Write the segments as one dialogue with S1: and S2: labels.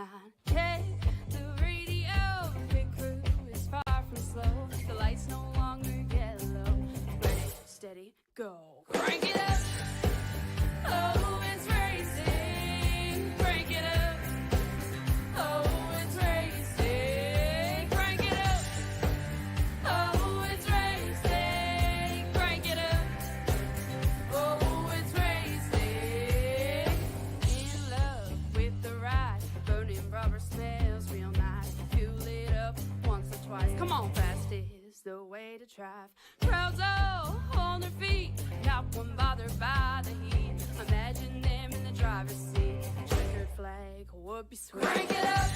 S1: behind. Hey, the radio, pit crew is far from slow. The lights no longer yellow. Ready, steady, go. Crank it up. Oh, it's racing. Crank it up. Oh, it's racing. Crank it up. Oh, it's racing. Crank it up. Oh, it's racing. In love with the ride. Burning rubber smells real nice. Fuel it up once or twice. Come on, fast is the way to drive. Crowds all on their feet. Not one bothered by the heat. Imagine them in the driver's seat. Checkered flag would be sweet. Crank it up.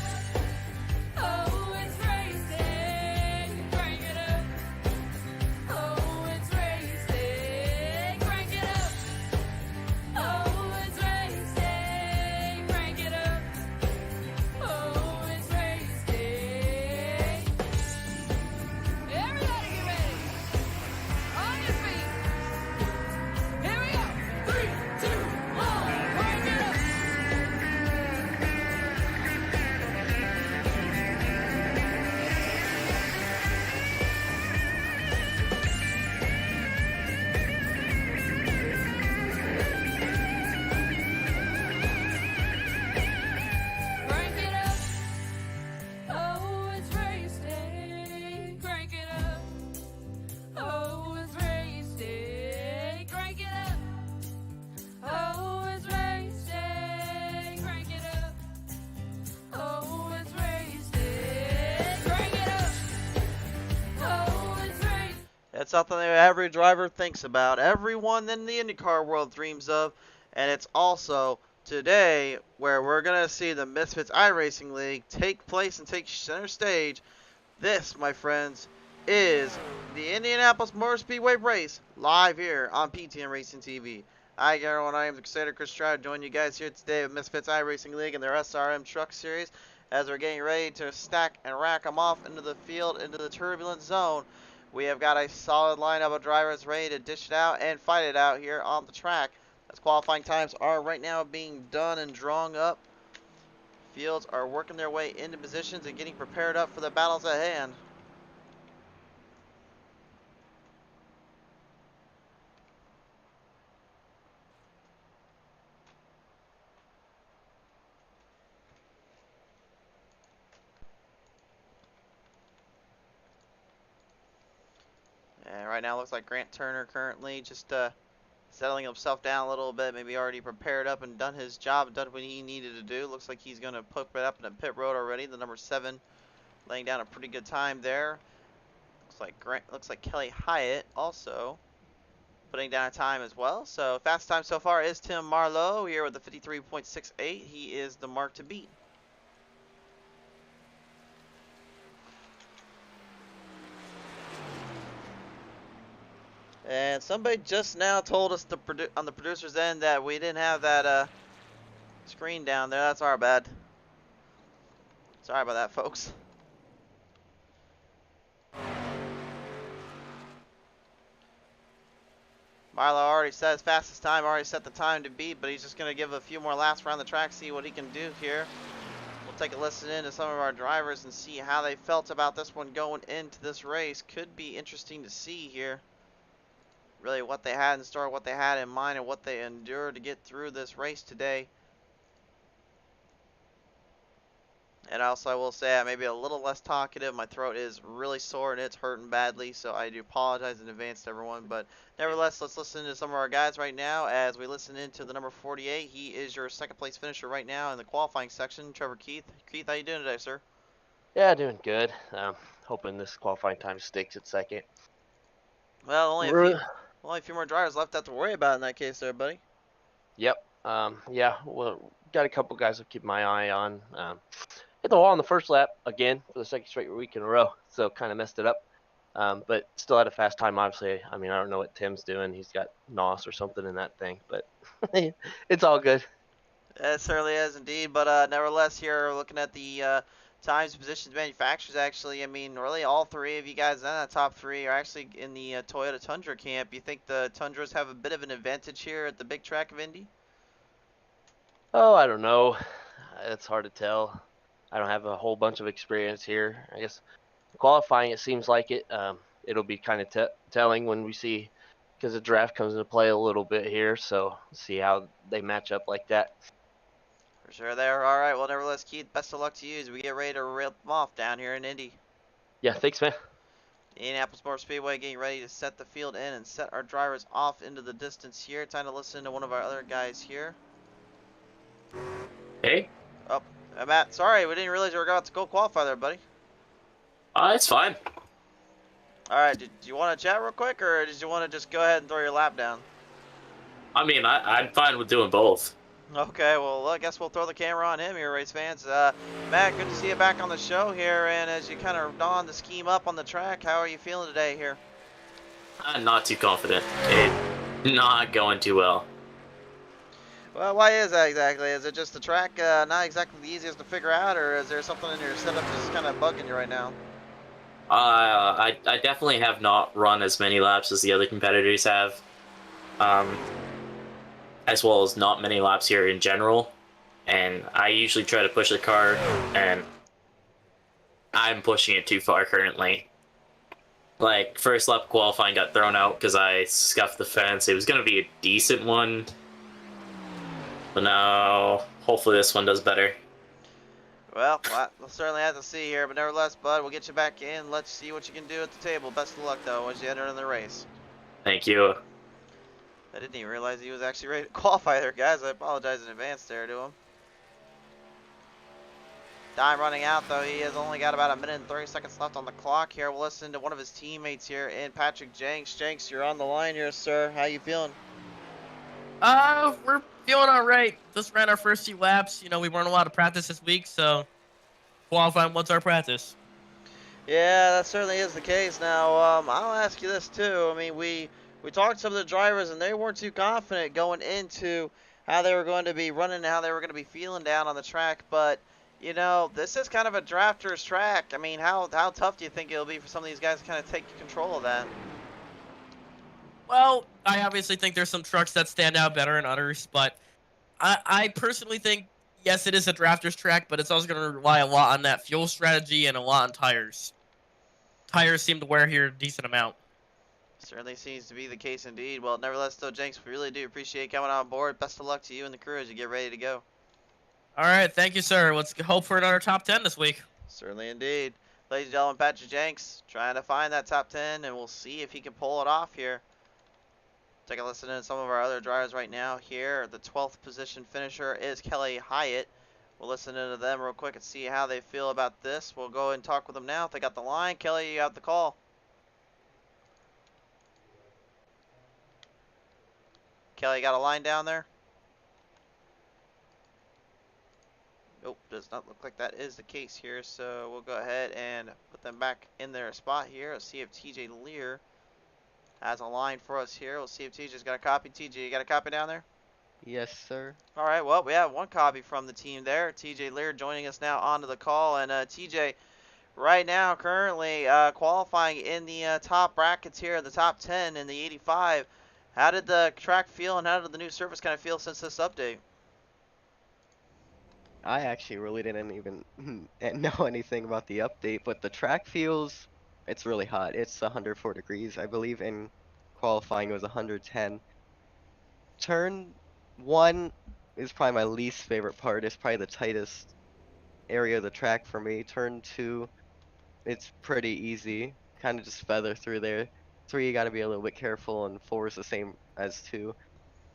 S1: Oh, it's racing. Crank it up. Oh, it's racing. Crank it up. Oh, it's racing. Crank it up. Oh, it's racing. Everybody get ready. On your feet. Here we go. 3, 2, 1. Crank it up. Crank it up. Oh, it's racing. Crank it up. Oh, it's racing. Crank it up. Oh, it's racing. Crank it up. Oh, it's racing. Crank it up. Oh, it's racing.
S2: It's something that every driver thinks about, everyone in the IndyCar world dreams of, and it's also today where we're going to see the Misfitz iRacing League take place and take center stage. This, my friends, is the Indianapolis Motor Speedway race live here on PTN Racing TV. Hi everyone, I am the Crusader Chris Stroud, joining you guys here today with Misfitz iRacing League and their SRM Truck Series as we're getting ready to stack and rack them off into the field, into the turbulent zone. We have got a solid lineup of drivers ready to dish it out and fight it out here on the track. As qualifying times are right now being done and drawn up, fields are working their way into positions and getting prepared up for the battles at hand. And right now it looks like Grant Turner currently just settling himself down a little bit, maybe already prepared up and done his job, done what he needed to do. Looks like he's going to put it up in the pit road already. The number 7 laying down a pretty good time there. Looks like Kelly Hyatt also putting down a time as well. So fast time so far is Tim Marlowe here with the 53.68. He is the mark to beat. And somebody just now told us on the producer's end that we didn't have that screen down there. That's our bad. Sorry about that, folks. Marlowe already set his fastest time, already set the time to beat, but he's just going to give a few more laps around the track, see what he can do here. We'll take a listen in to some of our drivers and see how they felt about this one going into this race. Could be interesting to see here. Really what they had in store, what they had in mind, and what they endured to get through this race today. And also I will say I may be a little less talkative. My throat is really sore and it's hurting badly, so I do apologize in advance to everyone. But nevertheless, let's listen to some of our guys right now as we listen into the number 48. He is your second place finisher right now in the qualifying section, Trevor Keith. Keith, how you doing today, sir?
S3: Yeah, doing good. Hoping this qualifying time sticks at second.
S2: Well, only a few more drivers left to have to worry about in that case there, buddy.
S3: Yep. Yeah, well, got a couple guys I'll keep my eye on. Hit the wall on the first lap again for the second straight week in a row, so kind of messed it up. But still had a fast time, obviously. I mean, I don't know what Tim's doing. He's got NOS or something in that thing, but it's all good.
S2: It certainly is indeed, but nevertheless here looking at the times, positions, manufacturers actually, I mean, really all three of you guys in that top three are actually in the Toyota Tundra camp. You think the Tundras have a bit of an advantage here at the big track of Indy?
S3: Oh, I don't know. It's hard to tell. I don't have a whole bunch of experience here. I guess qualifying, it seems like it. It'll be kind of telling when we see, because the draft comes into play a little bit here. So see how they match up like that.
S2: For sure there. All right, well, nevertheless, Keith, best of luck to you as we get ready to rip them off down here in Indy.
S3: Yeah, thanks, man.
S2: Indianapolis Motor Speedway getting ready to set the field in and set our drivers off into the distance here. Time to listen to one of our other guys here.
S4: Hey,
S2: Oh, Matt, sorry, we didn't realize you were about to go qualify there, buddy.
S4: it's fine.
S2: All right, did you want to chat real quick, or did you want to just go ahead and throw your lap down?
S4: I mean, I'm fine with doing both.
S2: Okay, well, I guess we'll throw the camera on him here, race fans. Matt, good to see you back on the show here, and as you kind of don the scheme up on the track, how are you feeling today here?
S4: I'm not too confident. It's not going too well.
S2: Well, why is that exactly? Is it just the track not exactly the easiest to figure out, or is there something in your setup just kind of bugging you right now?
S4: I definitely have not run as many laps as the other competitors have. As well as not many laps here in general. And I usually try to push the car, and I'm pushing it too far currently. Like, first lap qualifying got thrown out because I scuffed the fence. It was going to be a decent one. But now, hopefully this one does better.
S2: Well, we'll certainly have to see here, but nevertheless, bud, we'll get you back in. Let's see what you can do at the table. Best of luck, though, as you enter in the race.
S4: Thank you.
S2: I didn't even realize he was actually ready to qualify there, guys. I apologize in advance there to him. Time running out, though. He has only got about 1 minute and 30 seconds left on the clock here. We'll listen to one of his teammates here in Patrick Jenks. Jenks, you're on the line here, sir. How you feeling?
S5: We're feeling all right. Just ran our first few laps. You know, we weren't allowed to practice this week, so qualifying what's our practice.
S2: Yeah, that certainly is the case. Now, I'll ask you this, too. I mean, we talked to some of the drivers, and they weren't too confident going into how they were going to be running and how they were going to be feeling down on the track. But, you know, this is kind of a drafter's track. I mean, how tough do you think it'll be for some of these guys to kind of take control of that?
S5: Well, I obviously think there's some trucks that stand out better than others, but I personally think, yes, it is a drafter's track, but it's also going to rely a lot on that fuel strategy and a lot on tires. Tires seem to wear here a decent amount.
S2: Certainly seems to be the case indeed. Well, nevertheless, though, Jenks, we really do appreciate coming on board. Best of luck to you and the crew as you get ready to go.
S5: All right, thank you, sir. Let's hope for another top 10 this week.
S2: Certainly indeed. Ladies and gentlemen, Patrick Jenks trying to find that top 10, and we'll see if he can pull it off here. Take a listen to some of our other drivers right now here. The 12th position finisher is Kelly Hyatt. We'll listen to them real quick and see how they feel about this. We'll go and talk with them now if they got the line. Kelly, you got the call. Kelly, got a line down there? Nope, does not look like that is the case here. So we'll go ahead and put them back in their spot here. Let's see if TJ Lear has a line for us here. We'll see if TJ's got a copy. TJ, you got a copy down there?
S6: Yes, sir.
S2: All right, well, we have one copy from the team there. TJ Lear joining us now onto the call. And TJ, right now, currently qualifying in the top brackets here, the top 10 in the 85. How did the track feel and how did the new surface kind of feel since this update?
S6: I actually really didn't even know anything about the update, but the track feels, it's really hot. It's 104 degrees. I believe in qualifying it was 110. Turn 1 is probably my least favorite part. It's probably the tightest area of the track for me. Turn 2, it's pretty easy. Kind of just feather through there. 3, you got to be a little bit careful, and 4 is the same as 2.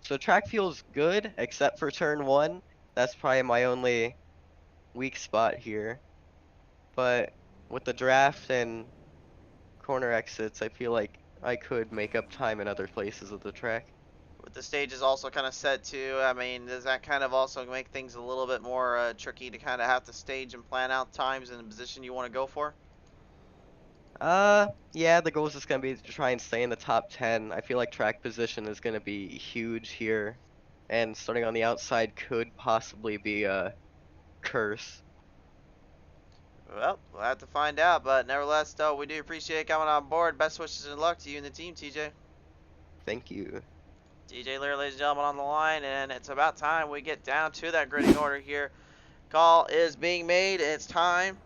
S6: So track feels good, except for turn 1. That's probably my only weak spot here. But with the draft and corner exits, I feel like I could make up time in other places of the track.
S2: With the stages also kind of set too, I mean, does that kind of also make things a little bit more tricky to kind of have to stage and plan out times and the position you want to go for?
S6: Yeah, the goal is just gonna be to try and stay in the top 10. I feel like track position is gonna be huge here, and starting on the outside could possibly be a curse.
S2: Well, we'll have to find out, but nevertheless, though, we do appreciate coming on board. Best wishes and luck to you and the team, TJ.
S6: Thank you.
S2: TJ Lear, ladies and gentlemen, on the line, and it's about time we get down to that grading order here. Call is being made. It's time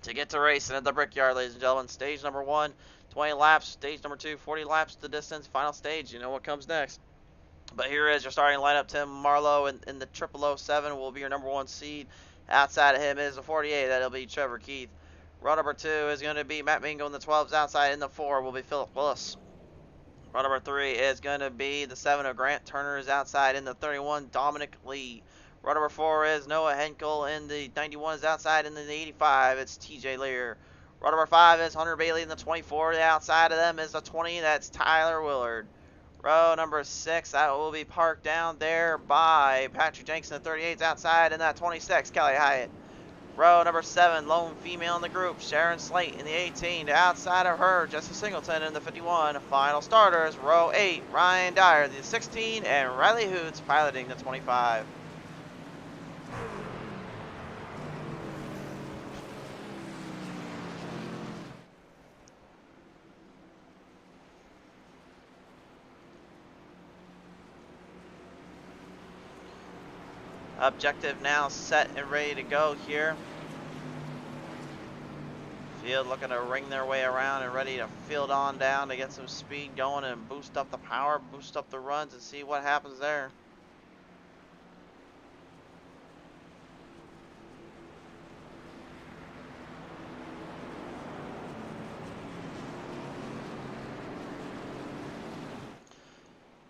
S2: to get to racing at the Brickyard, ladies and gentlemen. Stage number 1, 20 laps. Stage number 2, 40 laps the distance. Final stage, you know what comes next. But here is your starting lineup. Tim Marlowe in the 0007 will be your number 1 seed. Outside of him is the 48. That'll be Trevor Keith. Row number 2 is going to be Matt Mingo in the 12s. Outside in the 4 will be Philip Willis. Row number 3 is going to be the 7 of Grant Turner. Is outside in the 31, Dominic Lee. Row number 4 is Noah Henkel in the 91. Is outside in the 85. It's TJ Lear. Row number 5 is Hunter Bailey in the 24. The outside of them is the 20. That's Tyler Willard. Row number 6, that will be parked down there by Patrick Jenks in the 38. Outside in that 26, Kelly Hyatt. Row number 7, lone female in the group, Sharon Slate in the 18. Outside of her, Jesse Singleton in the 51. Final starters, row 8, Ryan Dyer, the 16, and Riley Hoots piloting the 25. Objective now set and ready to go here. Field looking to ring their way around and ready to field on down to get some speed going and boost up the power, boost up the runs, and see what happens there.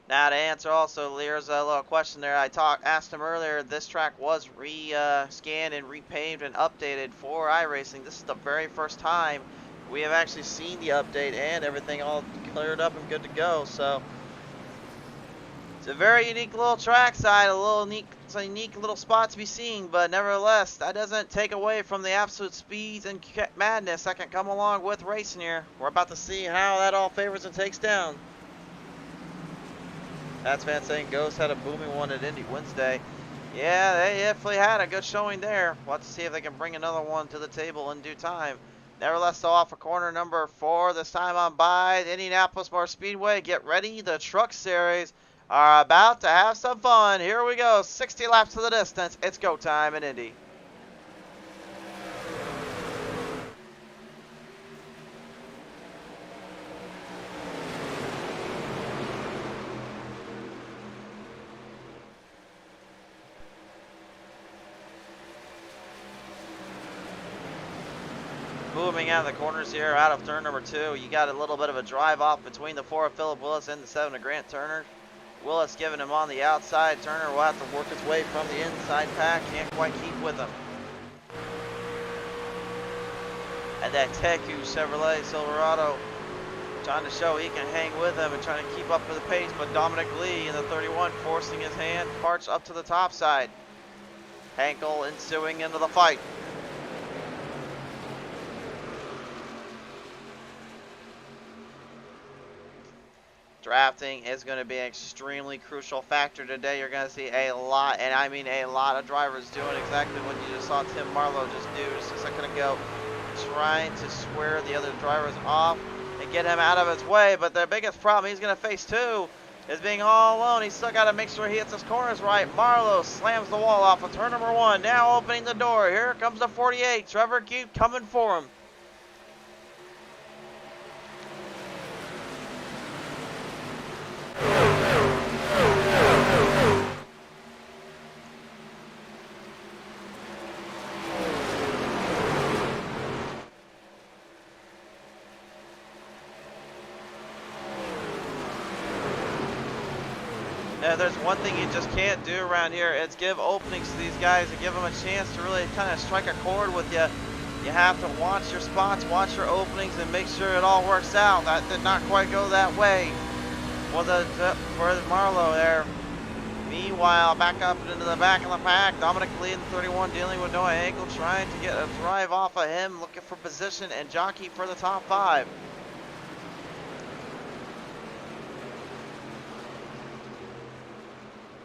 S2: Now to answer also Lear's little question there, I asked him earlier, this track was scanned and repaved and updated for iRacing. This is the very first time we have actually seen the update and everything all cleared up and good to go. So it's a very unique little track side, it's a unique little spot to be seen, but nevertheless, that doesn't take away from the absolute speeds and madness that can come along with racing here. We're about to see how that all favors and takes down. That's Van saying Ghost had a booming one at Indy Wednesday. Yeah, they definitely had a good showing there. We'll have to see if they can bring another one to the table in due time. Nevertheless, though, off of corner number 4, this time on by the Indianapolis Motor Speedway. Get ready, the Truck Series are about to have some fun. Here we go, 60 laps to the distance. It's go time in Indy. Moving out of the corners here, out of turn number 2, you got a little bit of a drive off between the 4 of Philip Willis and the 7 of Grant Turner. Willis giving him on the outside. Turner will have to work his way from the inside pack. Can't quite keep with him. And that Teku Chevrolet Silverado trying to show he can hang with him and trying to keep up with the pace, but Dominic Lee in the 31 forcing his hand parts up to the top side. Henkel ensuing into the fight. Drafting is going to be an extremely crucial factor today. You're going to see a lot, and I mean a lot of drivers doing exactly what you just saw Tim Marlowe just do just a second ago, trying to square the other drivers off and get him out of his way. But the biggest problem he's going to face too is being all alone. He's still got to make sure he hits his corners right. Marlowe slams the wall off of turn number 1. Now opening the door. Here comes the 48. Trevor Keith coming for him. Now, there's one thing you just can't do around here. It's give openings to these guys and give them a chance to really kind of strike a chord with you. You have to watch your spots, watch your openings, and make sure it all works out. That did not quite go that way for Marlowe there. Meanwhile, back up into the back of the pack. Dominic Lee in the 31 dealing with Noah Henkel, trying to get a drive off of him, looking for position and jockey for the top 5.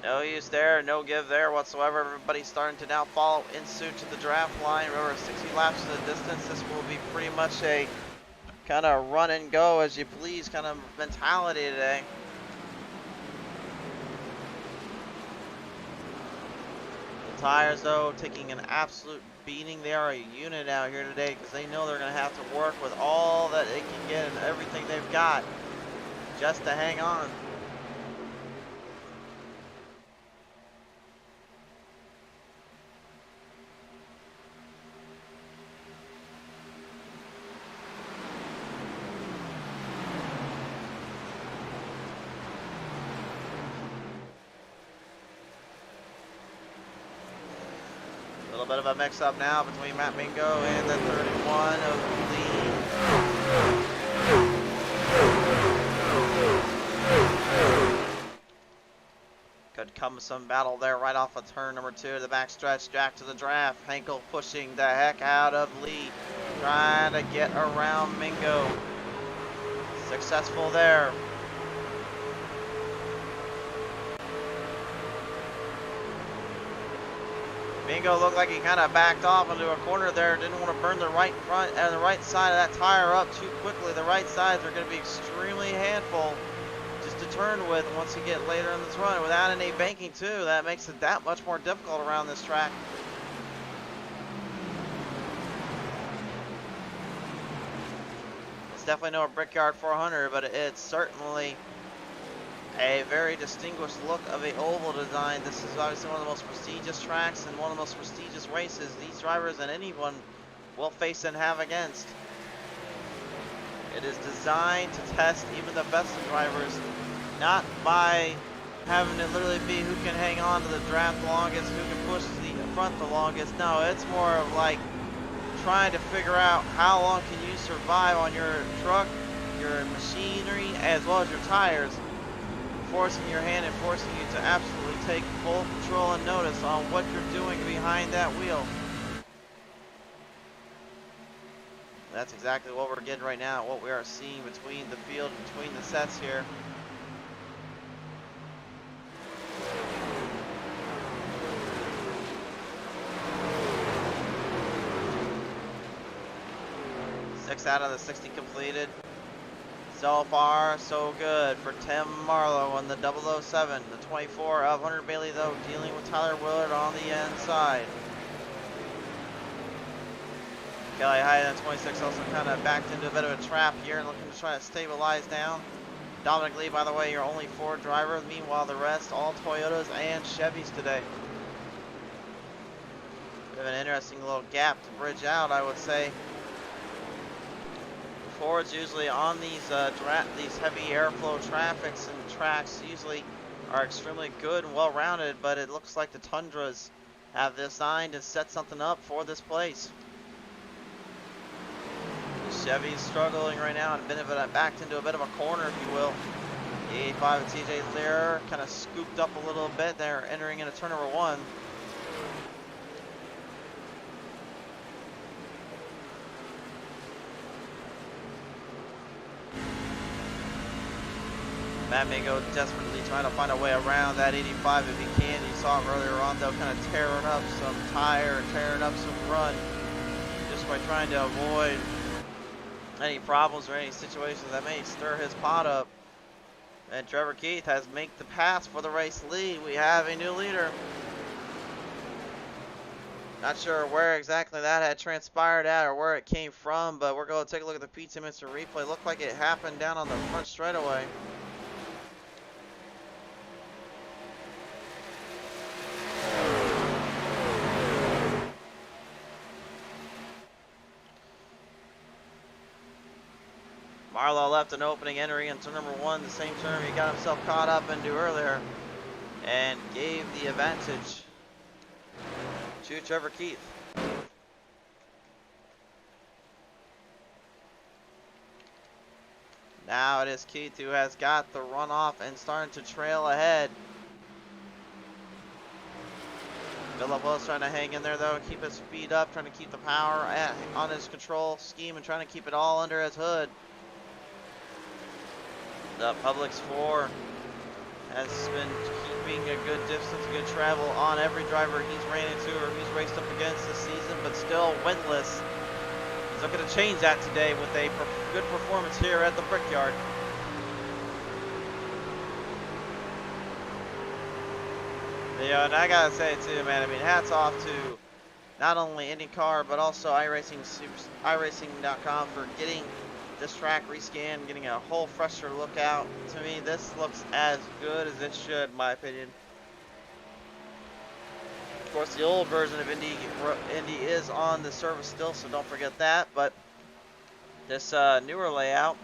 S2: No use there, no give there whatsoever. Everybody's starting to now follow in suit to the draft line. Remember, 60 laps to the distance. This will be pretty much a kind of run and go as you please kind of mentality today. tires, though, taking an absolute beating. They are a unit out here today because they know they're going to have to work with all that they can get and everything they've got just to hang on. A little bit of a mix-up now between Matt Mingo and the 31 of Lee. Could come some battle there right off of turn number 2, the backstretch, Jack to the draft. Henkel pushing the heck out of Lee, trying to get around Mingo. Successful there. Mingo looked like he kind of backed off into a corner there. Didn't want to burn the right front and the right side of that tire up too quickly. The right sides are going to be extremely handful just to turn with once you get later in this run. Without any banking too, that makes it that much more difficult around this track. It's definitely no Brickyard 400, but it's certainly a very distinguished look of a oval design. This is obviously one of the most prestigious tracks and one of the most prestigious races these drivers and anyone will face and have against. It is designed to test even the best of drivers, not by having it literally be who can hang on to the draft longest, who can push the front the longest. No, it's more of like trying to figure out how long can you survive on your truck, your machinery, as well as your tires, forcing your hand and forcing you to absolutely take full control and notice on what you're doing behind that wheel. That's exactly what we're getting right now, what we are seeing between the field, between the sets here. Six out of the 60 completed. So far, so good for Tim Marlowe on the 007. The 24 of Hunter Bailey, though, dealing with Tyler Willard on the inside. Kelly Hyde on 26 also kind of backed into a bit of a trap here and looking to try to stabilize down. Dominic Lee, by the way, your only Ford driver. Meanwhile, the rest, all Toyotas and Chevys today. Bit of an interesting little gap to bridge out, I would say. Fords usually on these heavy airflow traffics and tracks usually are extremely good and well-rounded, but it looks like the Tundras have designed and set something up for this place. Chevy's struggling right now and backed into a bit of a corner, if you will. The 85 of TJ Lear kind of scooped up a little bit there, entering into turn number 1. Matt Mingo desperately trying to find a way around that 85 if he can. You saw him earlier on, though, kind of tearing up some tire, tearing up some run, just by trying to avoid any problems or any situations that may stir his pot up. And Trevor Keith has made the pass for the race lead. We have a new leader. Not sure where exactly that had transpired at or where it came from, but we're going to take a look at the Pizza Mister replay. Looked like it happened down on the front straightaway. Marlowe left an opening, entering into number 1, the same turn he got himself caught up into earlier, and gave the advantage to Trevor Keith. Now it is Keith who has got the runoff and starting to trail ahead. Philip Willis trying to hang in there, though, keep his speed up, trying to keep the power on his control scheme and trying to keep it all under his hood. The Publix 4 has been keeping a good distance, good travel on every driver he's ran into or he's raced up against this season, but still winless. He's looking to change that today with a good performance here at the Brickyard. Yeah, and I gotta say too, man. I mean, hats off to not only IndyCar but also iRacing.com for getting this track rescanned, getting a whole fresher look out. To me, this looks as good as it should, in my opinion. Of course, the old version of Indy is on the service still, so don't forget that. But this newer layout,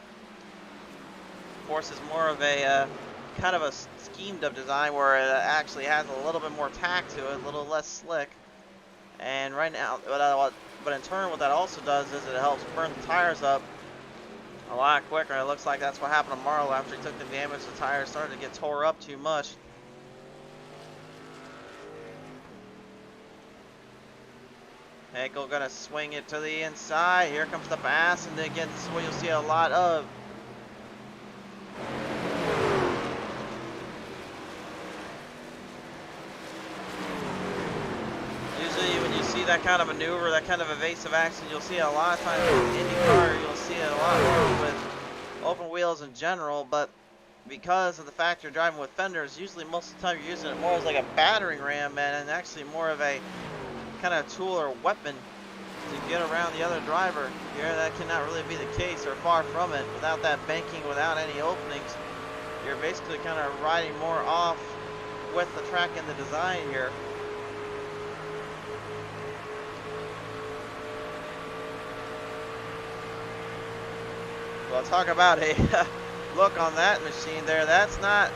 S2: of course, is more of a kind of a schemed up design where it actually has a little bit more tack to it, a little less slick. And right now, but in turn, what that also does is it helps burn the tires up a lot quicker. It looks like that's what happened to Marlowe after he took the damage. The tires started to get tore up too much. Hagel gonna swing it to the inside. Here comes the pass, and again, this is what you'll see a lot of. Usually when you see that kind of maneuver, that kind of evasive action, you'll see it a lot of times with IndyCar. You'll see it a lot more with open wheels in general, but because of the fact you're driving with fenders, usually most of the time you're using it more as like a battering ram, man, and actually more of a kind of tool or weapon to get around the other driver. Here, that cannot really be the case, or far from it. Without that banking, without any openings, you're basically kind of riding more off with the track and the design here. Well, talk about a look on that machine there. That's not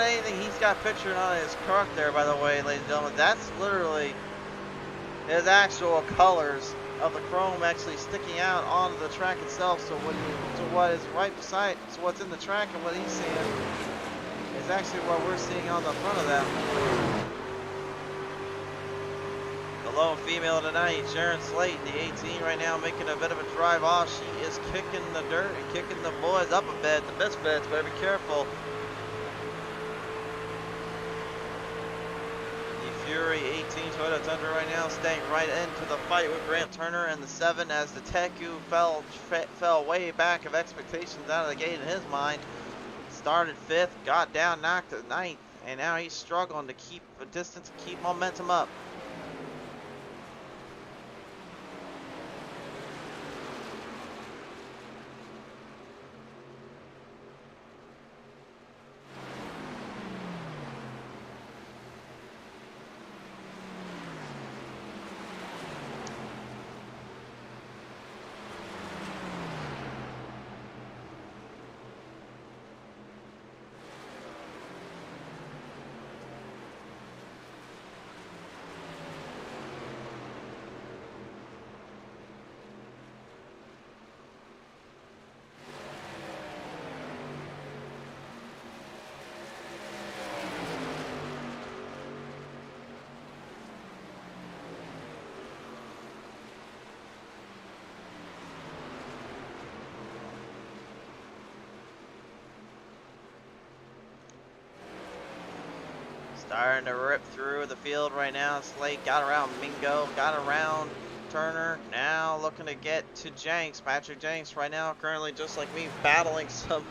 S2: anything he's got pictured on his truck there, by the way, ladies and gentlemen. That's literally his actual colors of the chrome actually sticking out onto the track itself. So what is right beside, so what's in the track and what he's seeing is actually what we're seeing on the front of that. The lone female tonight, Sharon Slate, the 18 right now, making a bit of a drive off. She is kicking the dirt and kicking the boys up a bit. The Misfitz, better be careful. The Fury 18 Toyota Tundra right now staying right into the fight with Grant Turner and the 7 as the Teku fell way back of expectations out of the gate in his mind. Started 5th, got down, knocked at 9th, and now he's struggling to keep a distance, keep momentum up. Starting to rip through the field right now. Slate got around Mingo, got around Turner. Now looking to get to Jenks. Patrick Jenks right now currently, just like me, battling some,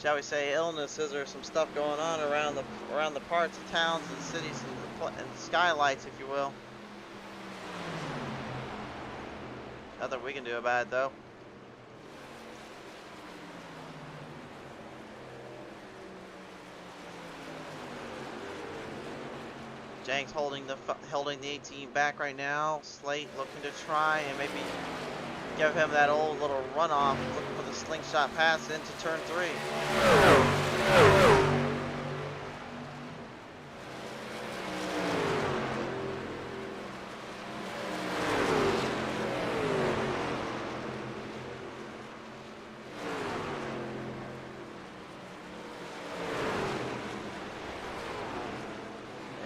S2: shall we say, illnesses or some stuff going on around the parts of towns and cities and skylights, if you will. Nothing we can do about it, though. Jenks holding the 18 back right now. Slate looking to try and maybe give him that old little runoff, looking for the slingshot pass into turn 3.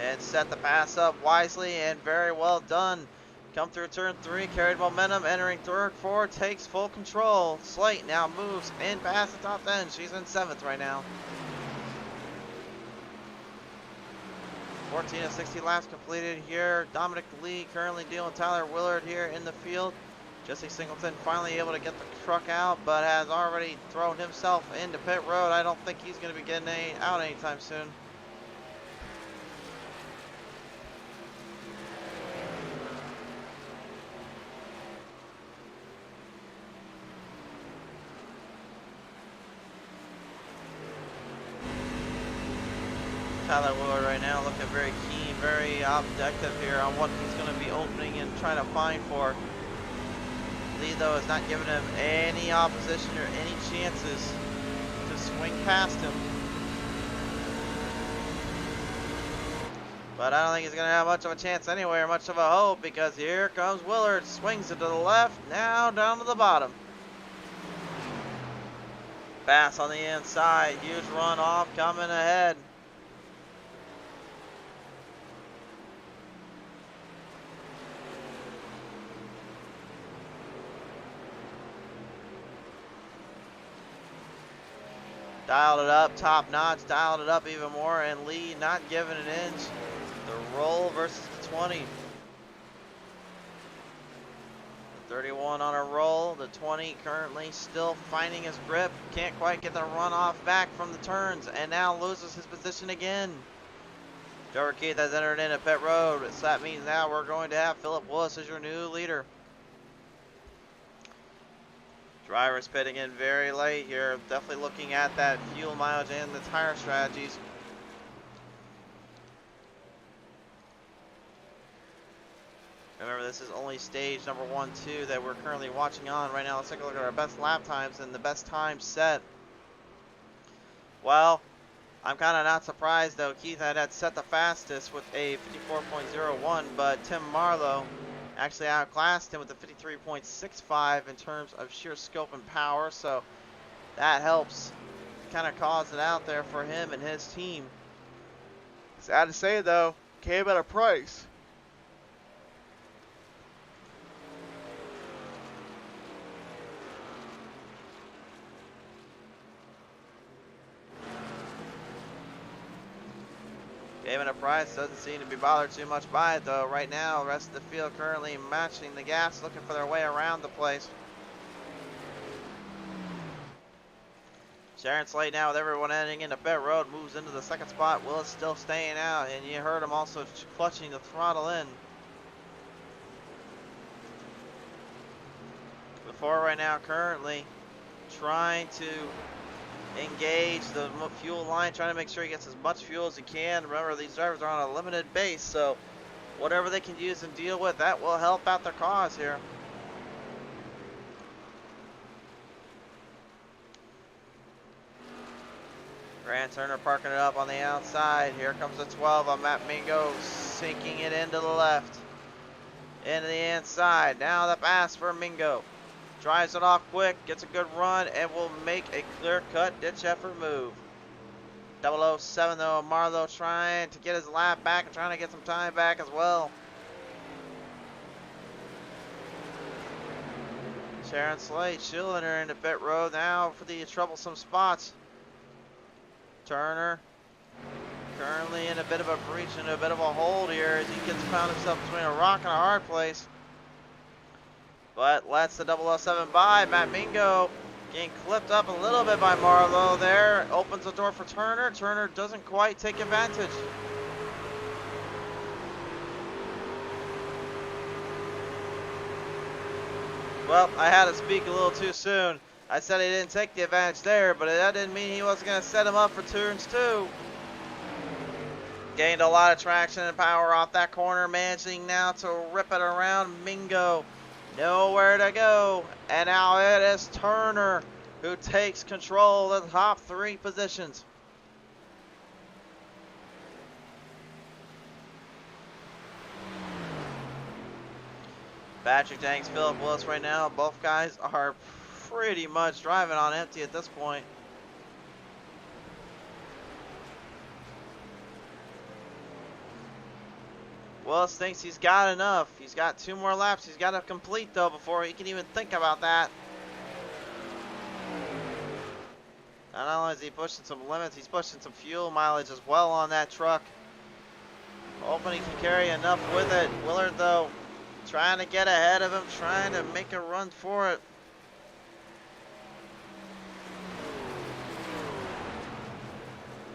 S2: And set the pass up wisely and very well done. Come through turn 3, carried momentum, entering third, 4, takes full control. Slate now moves in past the top end. She's in 7th right now. 14 of 60 laps completed here. Dominic Lee currently dealing with Tyler Willard here in the field. Jesse Singleton finally able to get the truck out, but has already thrown himself into pit road. I don't think he's going to be getting out anytime soon. Tyler Willard right now, looking very keen, very objective here on what he's going to be opening and trying to find for. Lee, though, has not given him any opposition or any chances to swing past him. But I don't think he's going to have much of a chance anyway, or much of a hope, because here comes Willard, swings it to the left, now down to the bottom. Bass on the inside, huge run off coming ahead. Dialed it up, top notch, dialed it up even more, and Lee not giving an inch. The roll versus the 20. The 31 on a roll, the 20 currently still finding his grip. Can't quite get the runoff back from the turns, and now loses his position again. Trevor Keith has entered into pit road, so that means now we're going to have Philip Willis as your new leader. Drivers pitting in very late here, definitely looking at that fuel mileage and the tire strategies. Remember, this is only stage number 1, 2 that we're currently watching on right now. Let's take a look at our best lap times and the best time set. Well, I'm kind of not surprised though. Keith had set the fastest with a 54.01, but Tim Marlowe actually outclassed him with a 53.65 in terms of sheer scope and power, so that helps kind of cause it out there for him and his team. Sad to say though, came at a price. Came at a price, doesn't seem to be bothered too much by it though. Right now, the rest of the field currently matching the gas, looking for their way around the place. Sharon Slade now with everyone ending into pit road, moves into the second spot. Willis still staying out, and you heard him also clutching the throttle in. Before right now currently trying to engage the fuel line, trying to make sure he gets as much fuel as he can. Remember, these drivers are on a limited base, so whatever they can use and deal with, that will help out their cause here. Grant Turner parking it up on the outside. Here comes the 12 on Matt Mingo, sinking it into the left, into the inside. Now the pass for Mingo. Drives it off quick, gets a good run, and will make a clear-cut ditch effort move. 007 though, Marlowe trying to get his lap back and trying to get some time back as well. Sharon Slade shielding her into pit road now for the troublesome spots. Turner currently in a bit of a breach and a bit of a hold here as he gets found himself between a rock and a hard place. But lets the 007 by. Matt Mingo getting clipped up a little bit by Marlowe there. Opens the door for Turner. Turner doesn't quite take advantage. Well, I had to speak a little too soon. I said he didn't take the advantage there, but that didn't mean he wasn't going to set him up for turns 2. Gained a lot of traction and power off that corner, managing now to rip it around. Mingo nowhere to go, and now it is Turner who takes control of the top 3 positions. Patrick Danks, Philip Willis right now, both guys are pretty much driving on empty at this point. Willis thinks he's got enough. He's got 2 more laps he's got to complete though before he can even think about that. Not only is he pushing some limits, he's pushing some fuel mileage as well on that truck. Hoping he can carry enough with it. Willard though trying to get ahead of him, trying to make a run for it.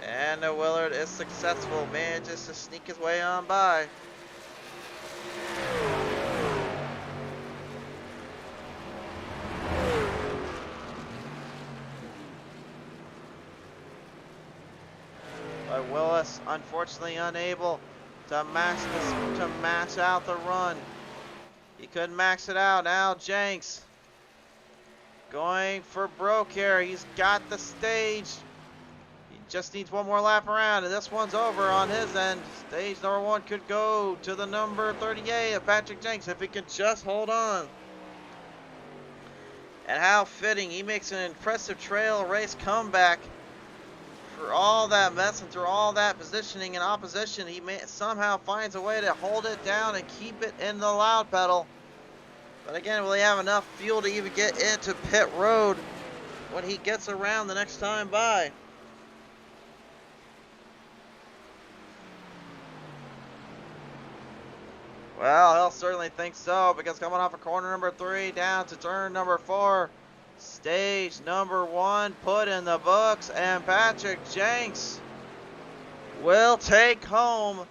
S2: And Willard is successful, manages to sneak his way on by. But Willis, unfortunately, unable to max out the run. He couldn't max it out. Now Jenks going for broke here. He's got the stage. He just needs one more lap around, and this one's over on his end. Stage number 1 could go to the number 38 of Patrick Jenks if he could just hold on. And how fitting. He makes an impressive trail race comeback. For all that mess and through all that positioning and opposition, he somehow finds a way to hold it down and keep it in the loud pedal. But again, will he have enough fuel to even get into pit road when he gets around the next time by? Well, he'll certainly think so, because coming off of corner number 3 down to turn number 4, stage number 1 put in the books, and Patrick Jenks will take home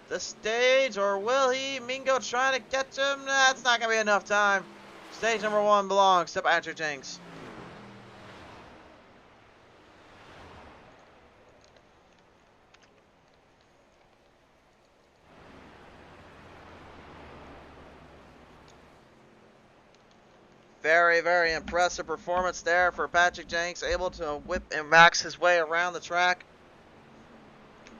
S2: the stage, or will he? Mingo trying to catch him? That's not going to be enough time. Stage number 1 belongs to Patrick Jenks. Very, very impressive performance there for Patrick Jenks, able to whip and max his way around the track.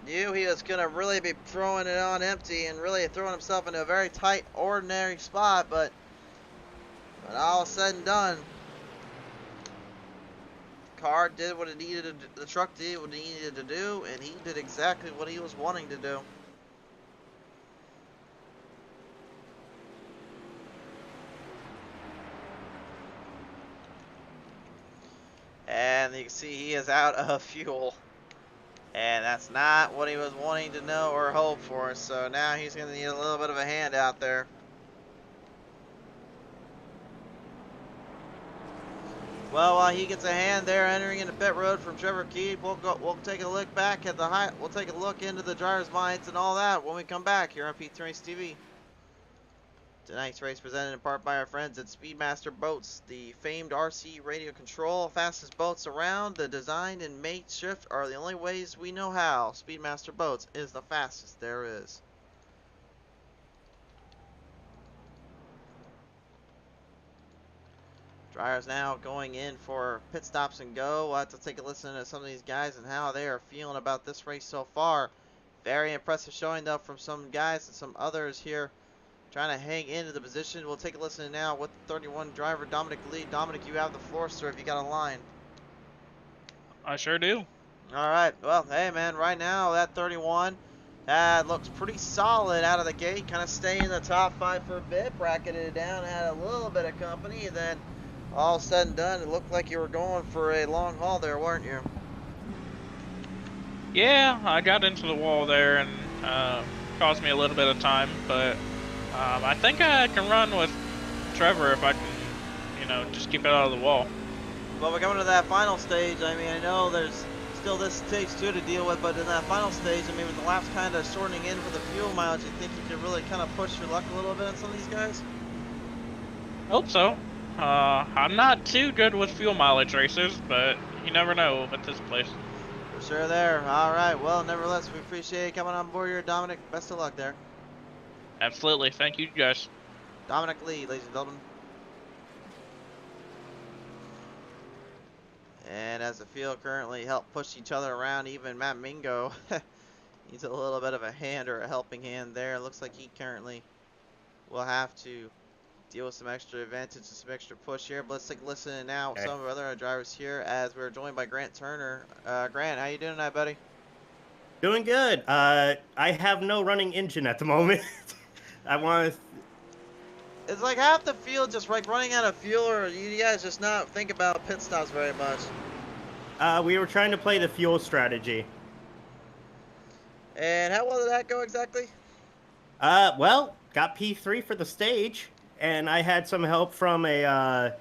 S2: Knew he was going to really be throwing it on empty and really throwing himself into a very tight, ordinary spot, but when all is said and done, the car did what it needed to do, the truck did what it needed to do, and he did exactly what he was wanting to do. And you can see he is out of fuel. And that's not what he was wanting to know or hope for. So now he's going to need a little bit of a hand out there. Well, while he gets a hand there entering into pit road from Trevor Keith, we'll take a look back at the we'll take a look into the driver's minds and all that when we come back here on P3 Race TV. Tonight's race presented in part by our friends at Speedmaster Boats, the famed RC radio control, fastest boats around. The design and mate shift are the only ways we know how. Speedmaster Boats is the fastest there is. Drivers now going in for pit stops and go. We'll have to take a listen to some of these guys and how they are feeling about this race so far. Very impressive showing though from some guys and some others here, trying to hang into the position. We'll take a listen now with the 31 driver, Dominic Lee. Dominic, you have the floor, sir, if you got a line.
S7: I sure do.
S2: All right. Well, hey, man, right now, that 31 looks pretty solid out of the gate. Kind of staying in the top 5 for a bit. Bracketed it down, had a little bit of company. And then, all said and done, it looked like you were going for a long haul there, weren't you?
S7: Yeah, I got into the wall there and caused me a little bit of time, but I think I can run with Trevor if I can, just keep it out of the wall.
S2: Well, we're coming to that final stage. I mean, I know there's still this stage 2 to deal with, but in that final stage, I mean, with the laps kind of shortening in for the fuel mileage, you think you could really kind of push your luck a little bit on some of these guys?
S7: Hope so. I'm not too good with fuel mileage races, but you never know at this place.
S2: For sure there. All right. Well, nevertheless, we appreciate you coming on board here, Dominic. Best of luck there.
S7: Absolutely. Thank you, guys.
S2: Dominic Lee, ladies and gentlemen. And as the field currently help push each other around, even Matt Mingo needs a little bit of a hand or a helping hand there. It looks like he currently will have to deal with some extra advantage and some extra push here. But let's take a listen now with some of our other drivers here as we're joined by Grant Turner. Grant, how you doing tonight, buddy?
S8: Doing good. I have no running engine at the moment. I want to...
S2: It's like half the field just like running out of fuel, or you guys just not think about pit stops very much.
S8: We were trying to play the fuel strategy.
S2: And how well did that go exactly?
S8: Well, got P3 for the stage, and I had some help from a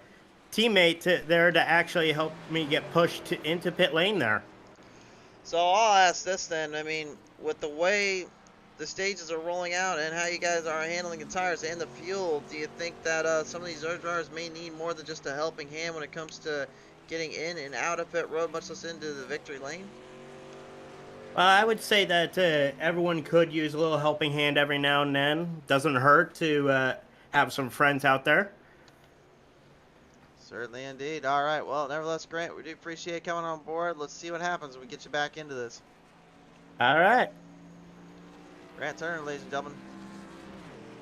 S8: teammate there to actually help me get pushed into pit lane there.
S2: So I'll ask this then. I mean, with the way the stages are rolling out and how you guys are handling the tires and the fuel, do you think that some of these other drivers may need more than just a helping hand when it comes to getting in and out of pit road, much less into the victory lane?
S8: I would say that everyone could use a little helping hand every now and then. Doesn't hurt to have some friends out there.
S2: Certainly indeed. All right. Well, nevertheless, Grant, we do appreciate coming on board. Let's see what happens when we get you back into this.
S8: All right.
S2: Grant Turner, ladies and gentlemen.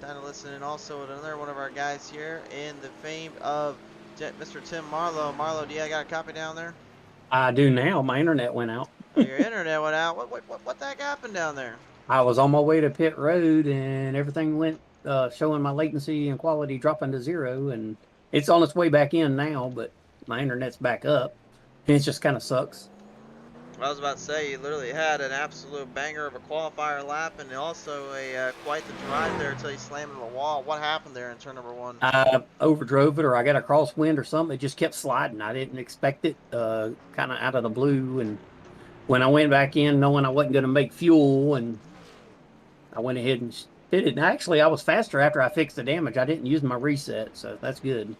S2: Time to listen in also with another one of our guys here in the fame of Mr. Tim Marlowe. Marlowe, do you got a copy down there?
S9: I do now. My internet went out.
S2: Oh, your internet went out. What the heck happened down there?
S9: I was on my way to pit road and everything went showing my latency and quality dropping to 0, and it's on its way back in now, but my internet's back up. And it just kind of sucks.
S2: I was about to say, you literally had an absolute banger of a qualifier lap and also a quite the drive there until you slammed into the wall. What happened there in turn number 1?
S9: I overdrove it, or I got a crosswind or something. It just kept sliding. I didn't expect it, kind of out of the blue. And when I went back in, knowing I wasn't going to make fuel, and I went ahead and did it. And actually, I was faster after I fixed the damage. I didn't use my reset, so that's good.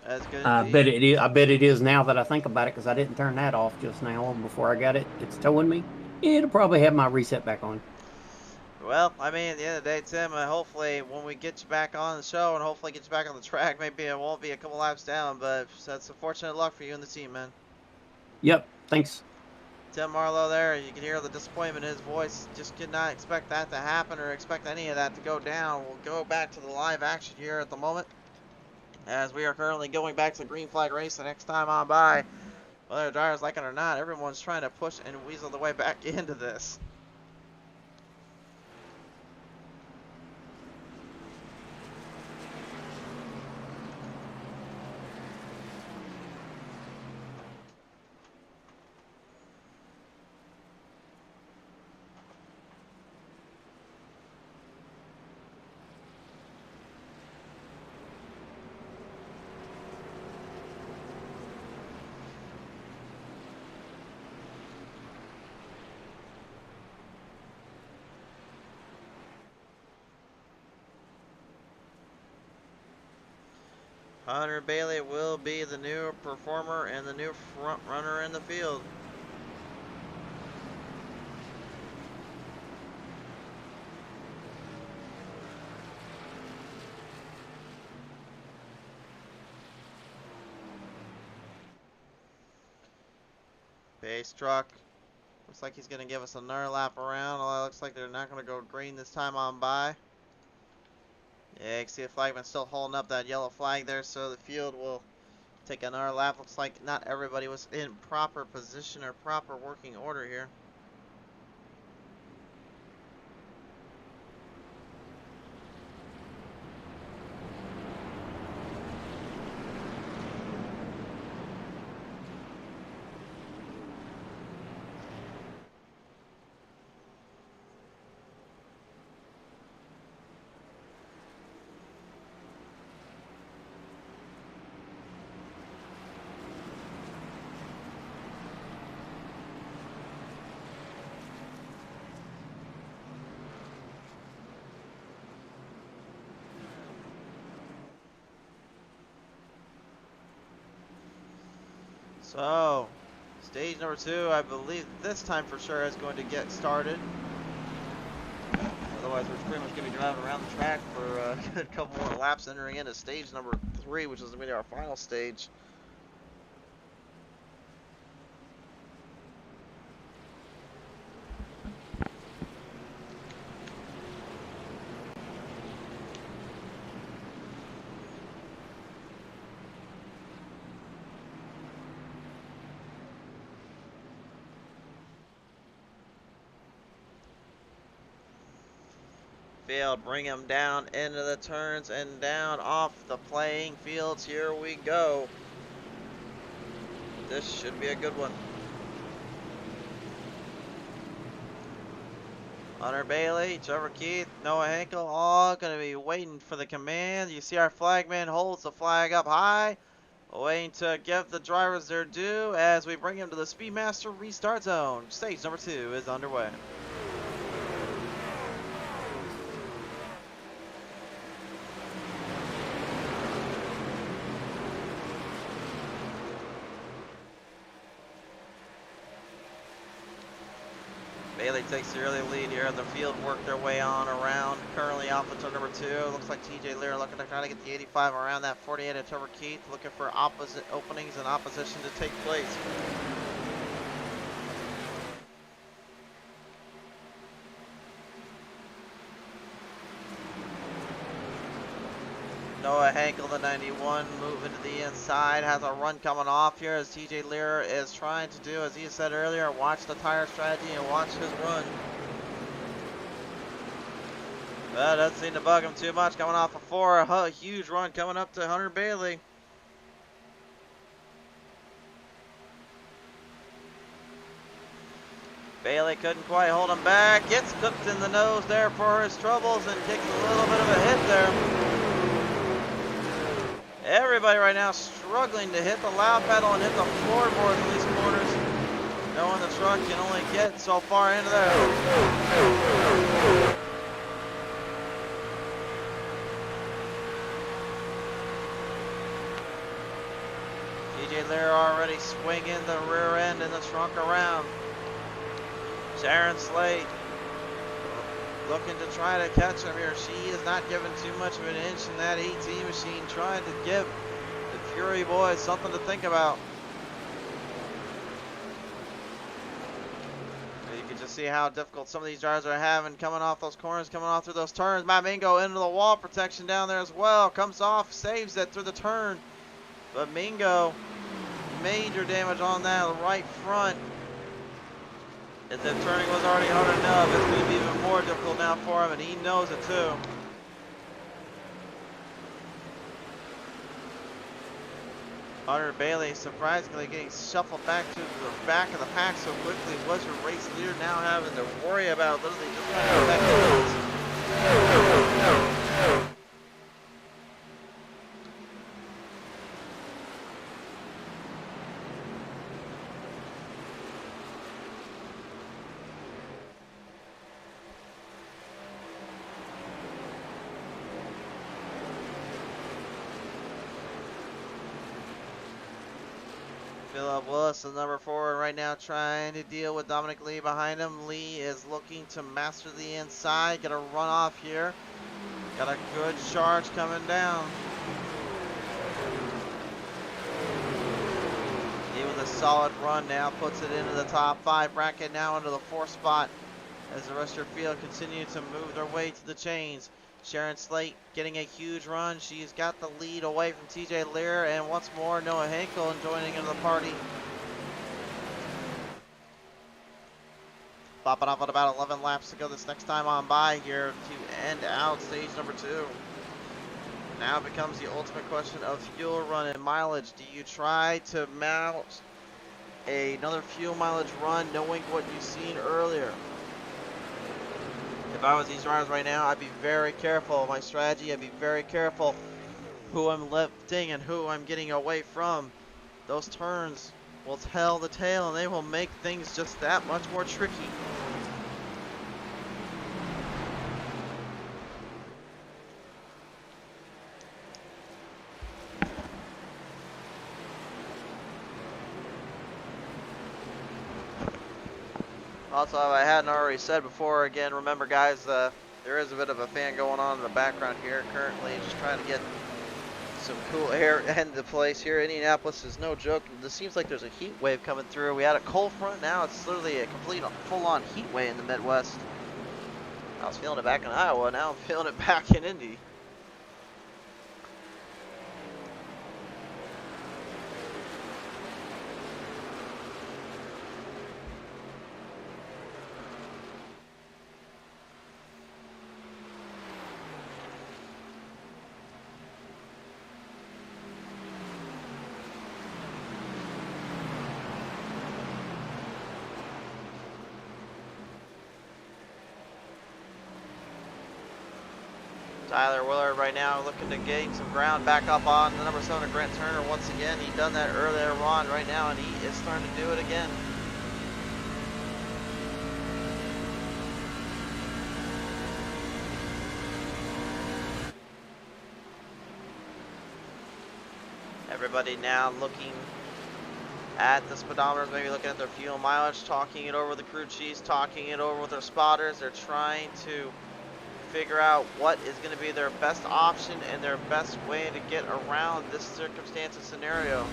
S2: That's good.
S9: I bet it is. I bet it is now that I think about it, because I didn't turn that off just now before I got it. It's towing me. It'll probably have my reset back on.
S2: Well, I mean, at the end of the day, Tim, hopefully when we get you back on the show and hopefully get you back on the track, maybe it won't be a couple laps down, but that's unfortunate luck for you and the team, man.
S9: Yep. Thanks.
S2: Tim Marlowe there, you can hear the disappointment in his voice. Just could not expect that to happen or expect any of that to go down. We'll go back to the live action here at the moment, as we are currently going back to the green flag race the next time on by. Whether the drivers like it or not, everyone's trying to push and weasel their way back into this. Hunter Bailey will be the new performer and the new front runner in the field. Base truck. Looks like he's going to give us another lap around. Although it looks like they're not going to go green this time on by. Yeah, you can see the flagman still holding up that yellow flag there, so the field will take another lap. Looks like not everybody was in proper position or proper working order here. So, stage number 2, I believe this time for sure is going to get started. Otherwise, we're pretty much going to be driving around the track for a good couple more laps, entering into stage number 3, which is going to be our final stage. Field, bring him down into the turns and down off the playing fields. Here we go. This should be a good one. Hunter Bailey, Trevor Keith, Noah Henkel, all going to be waiting for the command. You see our flagman holds the flag up high, waiting to give the drivers their due as we bring him to the Speedmaster restart zone. Stage number 2 is underway. Bailey takes the early lead here. The field work their way on around. Currently off the turn number 2. Looks like TJ Lear looking to try to get the 85 around that 48 at Trevor Keith. Looking for opposite openings and opposition to take place. Noah Hankel, the 91, moving to the inside, has a run coming off here as TJ Lear is trying to do, as he said earlier, watch the tire strategy and watch his run. That doesn't seem to bug him too much, coming off a 4, a huge run coming up to Hunter Bailey. Bailey couldn't quite hold him back, gets cooked in the nose there for his troubles and takes a little bit of a hit there. Everybody right now struggling to hit the loud pedal and hit the floorboards in these corners, knowing the truck can only get so far into there. TJ Lear already swinging the rear end and the trunk around. Sharon Slade looking to try to catch him here. She is not giving too much of an inch in that 18 machine, trying to give the Fury boys something to think about. You can just see how difficult some of these drivers are having coming off those corners, coming off through those turns. Matt Mingo into the wall protection down there as well. Comes off, saves it through the turn. But Mingo, major damage on that right front. If the turning was already hard enough, it's going to be even more difficult now for him, and he knows it too. Hunter Bailey surprisingly getting shuffled back to the back of the pack so quickly. Was your race leader now having to worry about literally just trying to get back to the Philip Willis, the number 4, right now trying to deal with Dominic Lee behind him. Lee is looking to master the inside, get a run off here. Got a good charge coming down. Even a solid run now puts it into the top 5 bracket, now into the 4th spot as the rest of your field continue to move their way to the chains. Sharon Slate getting a huge run. She's got the lead away from TJ Lear, and once more Noah Hankel joining into the party. Popping off at about 11 laps to go this next time on by here to end out stage number 2. Now it becomes the ultimate question of fuel run and mileage. Do you try to mount another fuel mileage run knowing what you've seen earlier? If I was these drivers right now, I'd be very careful of my strategy. I'd be very careful who I'm lifting and who I'm getting away from. Those turns will tell the tale, and they will make things just that much more tricky. Also, if I hadn't already said before, again, remember guys, there is a bit of a fan going on in the background here currently, just trying to get some cool air into place here. Indianapolis is no joke. It seems like there's a heat wave coming through. We had a cold front, now it's literally a complete full-on heat wave in the Midwest. I was feeling it back in Iowa, now I'm feeling it back in Indy. Tyler Willard right now looking to gain some ground back up on the number 7 Grant Turner once again. He done that earlier on right now, and he is starting to do it again. Everybody now looking at the speedometers, maybe looking at their fuel mileage, talking it over with the crew chiefs, talking it over with their spotters. They're trying to figure out what is going to be their best option and their best way to get around this circumstance and scenario.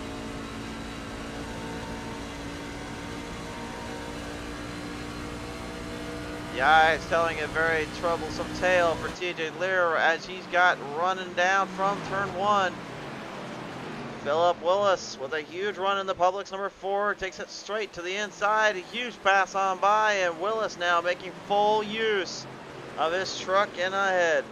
S2: The eye is telling a very troublesome tale for TJ Lear as he's got running down from turn 1. Philip Willis with a huge run in the Publix number 4 takes it straight to the inside. A huge pass on by, and Willis now making full use of his truck in ahead.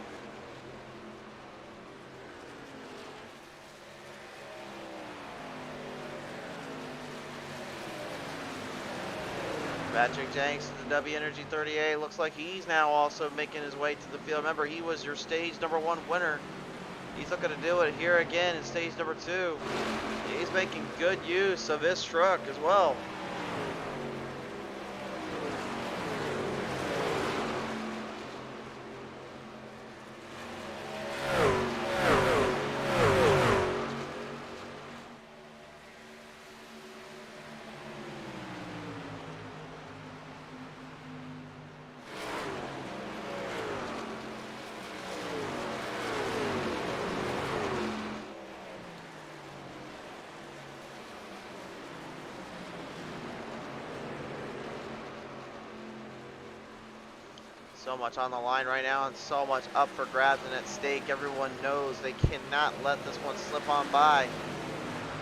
S2: Patrick Jenks, the W Energy 38, looks like he's now also making his way to the field. Remember, he was your stage number 1 winner. He's looking to do it here again in stage number 2. He's making good use of his truck as well. So much on the line right now and so much up for grabs and at stake. Everyone knows they cannot let this one slip on by.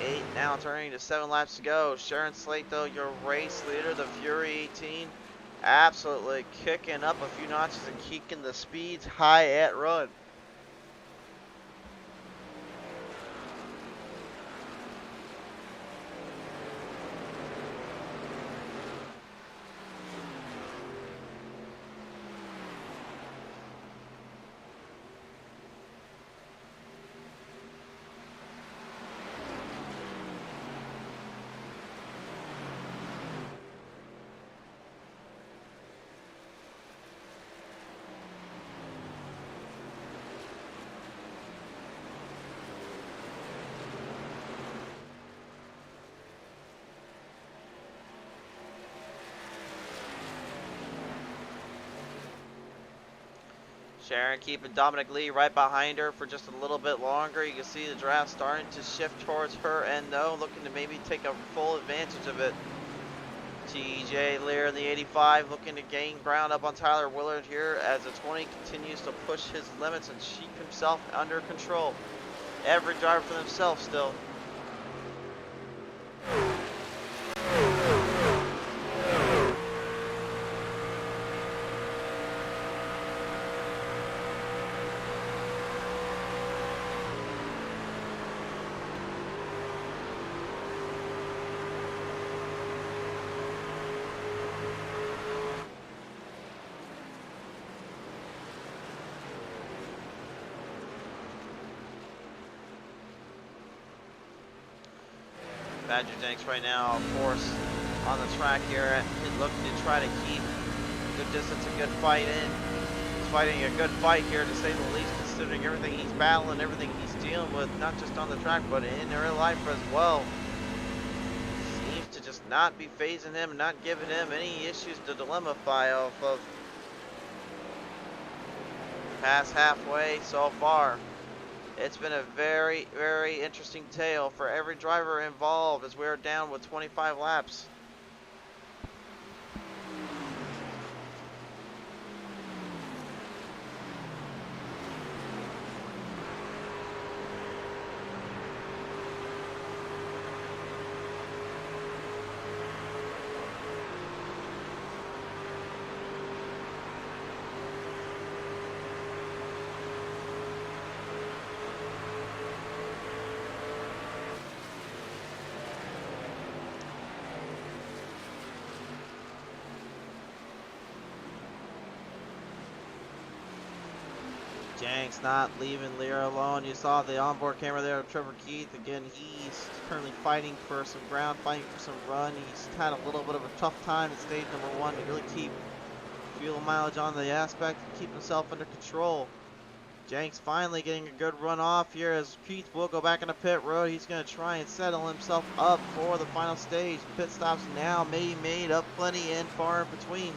S2: 8 now turning to 7 laps to go. Sharon Slate, though, your race leader, the Fury 18, absolutely kicking up a few notches and keeping the speeds high at run. Sharon keeping Dominic Lee right behind her for just a little bit longer. You can see the draft starting to shift towards her end, though, looking to maybe take a full advantage of it. TJ Lear in the 85 looking to gain ground up on Tyler Willard here as the 20 continues to push his limits and keep himself under control. Every driver for themselves still. Badger Jenks right now, of course, on the track here, looking to try to keep good distance, a good fight in. He's fighting a good fight here, to say the least, considering everything he's battling, everything he's dealing with, not just on the track, but in real life as well. Seems to just not be phasing him, not giving him any issues to dilemify off of. Past halfway so far. It's been a very, very interesting tale for every driver involved as we're down with 25 laps. Jenks not leaving Lear alone. You saw the onboard camera there of Trevor Keith. Again, he's currently fighting for some ground, fighting for some run. He's had a little bit of a tough time at stage number 1 to really keep fuel mileage on the aspect and keep himself under control. Jenks finally getting a good run off here as Keith will go back into pit road. He's going to try and settle himself up for the final stage. Pit stops now may be made up plenty and far in between.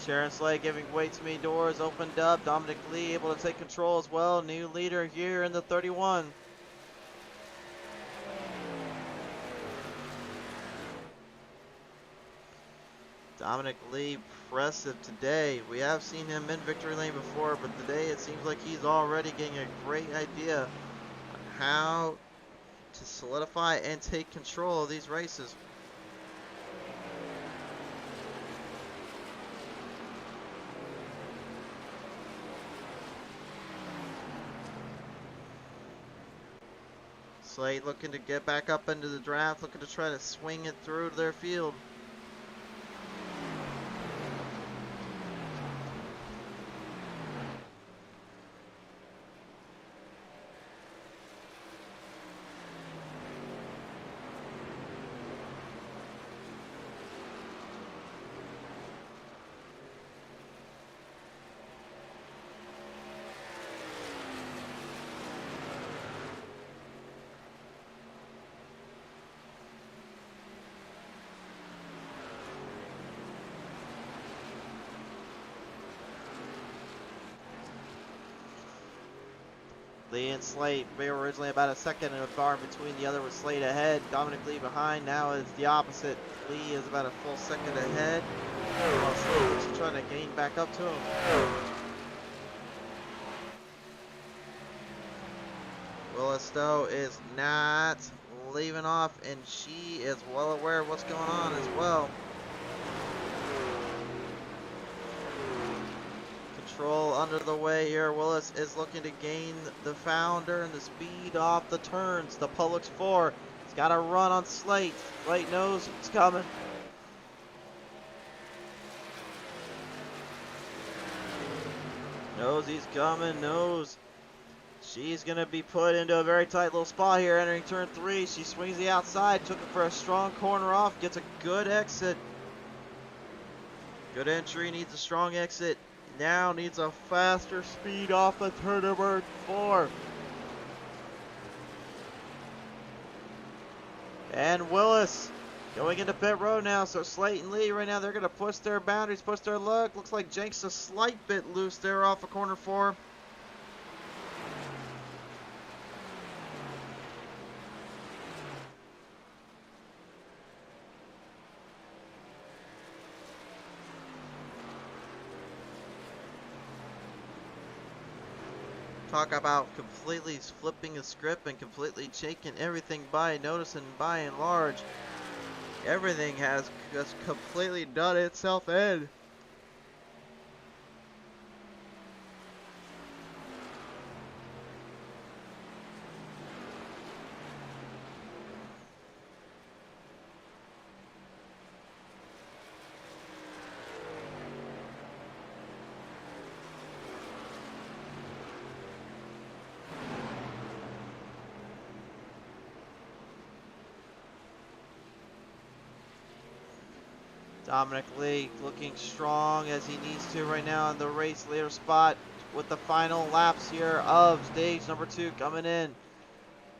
S2: Sharon Slade giving way to me, doors opened up. Dominic Lee able to take control as well. New leader here in the 31. Dominic Lee, impressive today. We have seen him in victory lane before, but today it seems like he's already getting a great idea on how to solidify and take control of these races. Slade looking to get back up into the draft, looking to try to swing it through to their field. Lee and Slade, they were originally about a second and a bar in between. The other was Slade ahead. Dominic Lee behind. Now it's the opposite. Lee is about a full second ahead. While Slade is trying to gain back up to him. Willis, though, is not leaving off, and she is well aware of what's going on as well. Control under the way here. Willis is looking to gain the founder and the speed off the turns. The Publix 4. He's got to run on Slate. Slate knows it's coming. Knows he's coming. Knows she's going to be put into a very tight little spot here entering turn 3. She swings the outside. Took it for a strong corner off. Gets a good exit. Good entry. Needs a strong exit. Now needs a faster speed off of turn number 4. And Willis going into pit road now. So Slate and Lee right now, they're going to push their boundaries, push their luck. Looks like Jenks a slight bit loose there off of corner 4. Talk about completely flipping the script and completely taking everything by notice, and by and large, everything has just completely done itself in. Dominic Lee looking strong as he needs to right now in the race leader spot with the final laps here of stage number 2 coming in.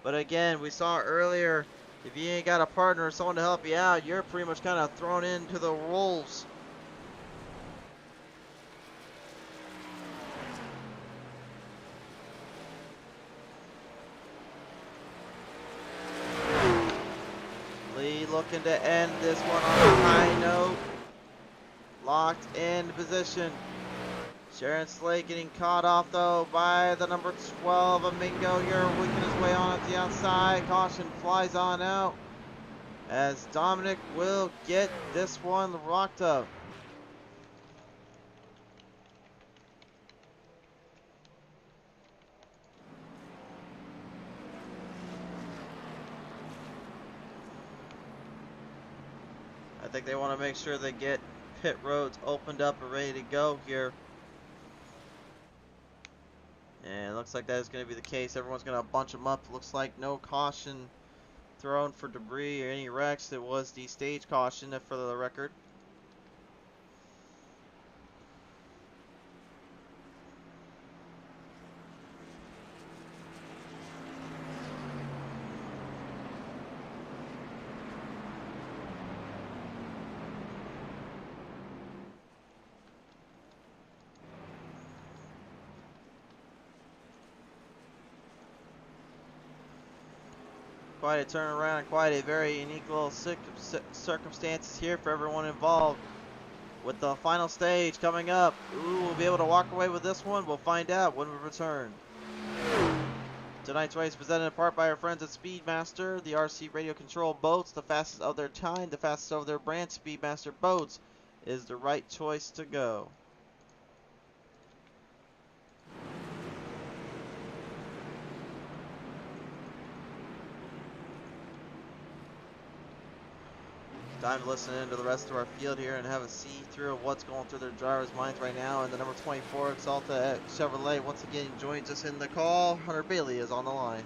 S2: But again, we saw earlier, if you ain't got a partner or someone to help you out, you're pretty much kind of thrown into the wolves. Looking to end this one on a high note. Locked in position. Sharon Slade getting caught off though by the number 12 Amingo here, working his way on at the outside. Caution flies on out as Dominic will get this one rocked up. I think they want to make sure they get pit roads opened up and ready to go here. And it looks like that is going to be the case. Everyone's going to bunch them up. Looks like no caution thrown for debris or any wrecks. It was the stage caution for the record. Quite a turnaround, quite a very unique little circumstances here for everyone involved. With the final stage coming up, ooh, we'll be able to walk away with this one. We'll find out when we return. Tonight's race presented in part by our friends at Speedmaster, the RC radio control boats, the fastest of their kind, the fastest of their brand. Speedmaster boats is the right choice to go. Time to listen into the rest of our field here and have a see-through of what's going through their drivers' minds right now. And the number 24 Exalta at Chevrolet once again joins us in the call. Hunter Bailey is on the line.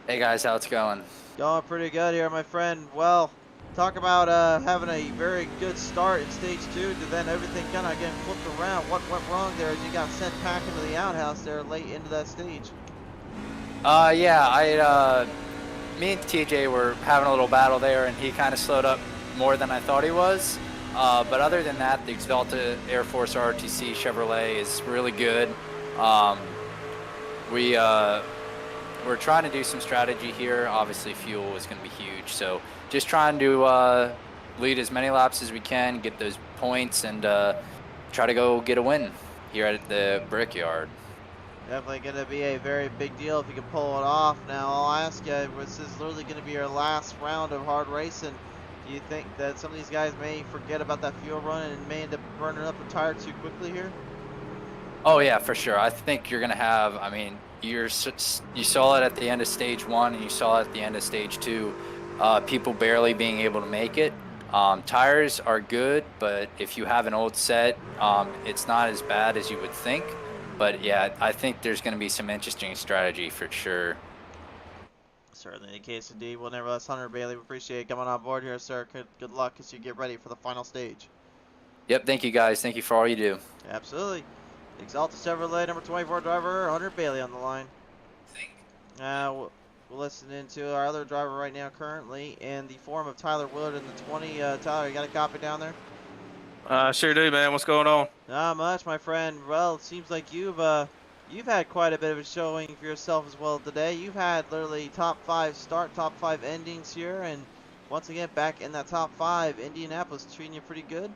S10: Hey guys, how's it going?
S2: Going pretty good here, my friend. Well, talk about having a very good start in stage 2 to then everything kind of getting flipped around. What went wrong there as you got sent packing to the outhouse there late into that stage?
S10: Yeah, me and TJ were having a little battle there, and he kind of slowed up more than I thought he was. But other than that, the Exalta Air Force RTC Chevrolet is really good. We're trying to do some strategy here. Obviously, fuel is going to be huge, so just trying to lead as many laps as we can, get those points, and try to go get a win here at the Brickyard.
S2: Definitely going to be a very big deal if you can pull it off. Now, I'll ask you, this is literally going to be your last round of hard racing. Do you think that some of these guys may forget about that fuel run and may end up burning up the tire too quickly here?
S10: Oh yeah, for sure. I think you're gonna have. I mean, you saw it at the end of stage 1, and you saw it at the end of stage 2. People barely being able to make it. Tires are good, but if you have an old set, it's not as bad as you would think. But yeah, I think there's gonna be some interesting strategy for sure.
S2: Certainly the case indeed. Well, nevertheless, Hunter Bailey, we appreciate you coming on board here, sir. Good luck as you get ready for the final stage.
S10: Yep, thank you guys. Thank you for all you do.
S2: Absolutely. Exalta Chevrolet, number 24 driver, Hunter Bailey on the line. We'll listen into our other driver right now currently in the form of Tyler Willard in the 20. Tyler, you got a copy down there?
S11: Sure do, man. What's going on?
S2: Not much, my friend. Well, it seems like you've had quite a bit of a showing for yourself as well today. You've had literally top 5 start, top 5 endings here, and once again back in that top 5. Indianapolis treating you pretty good.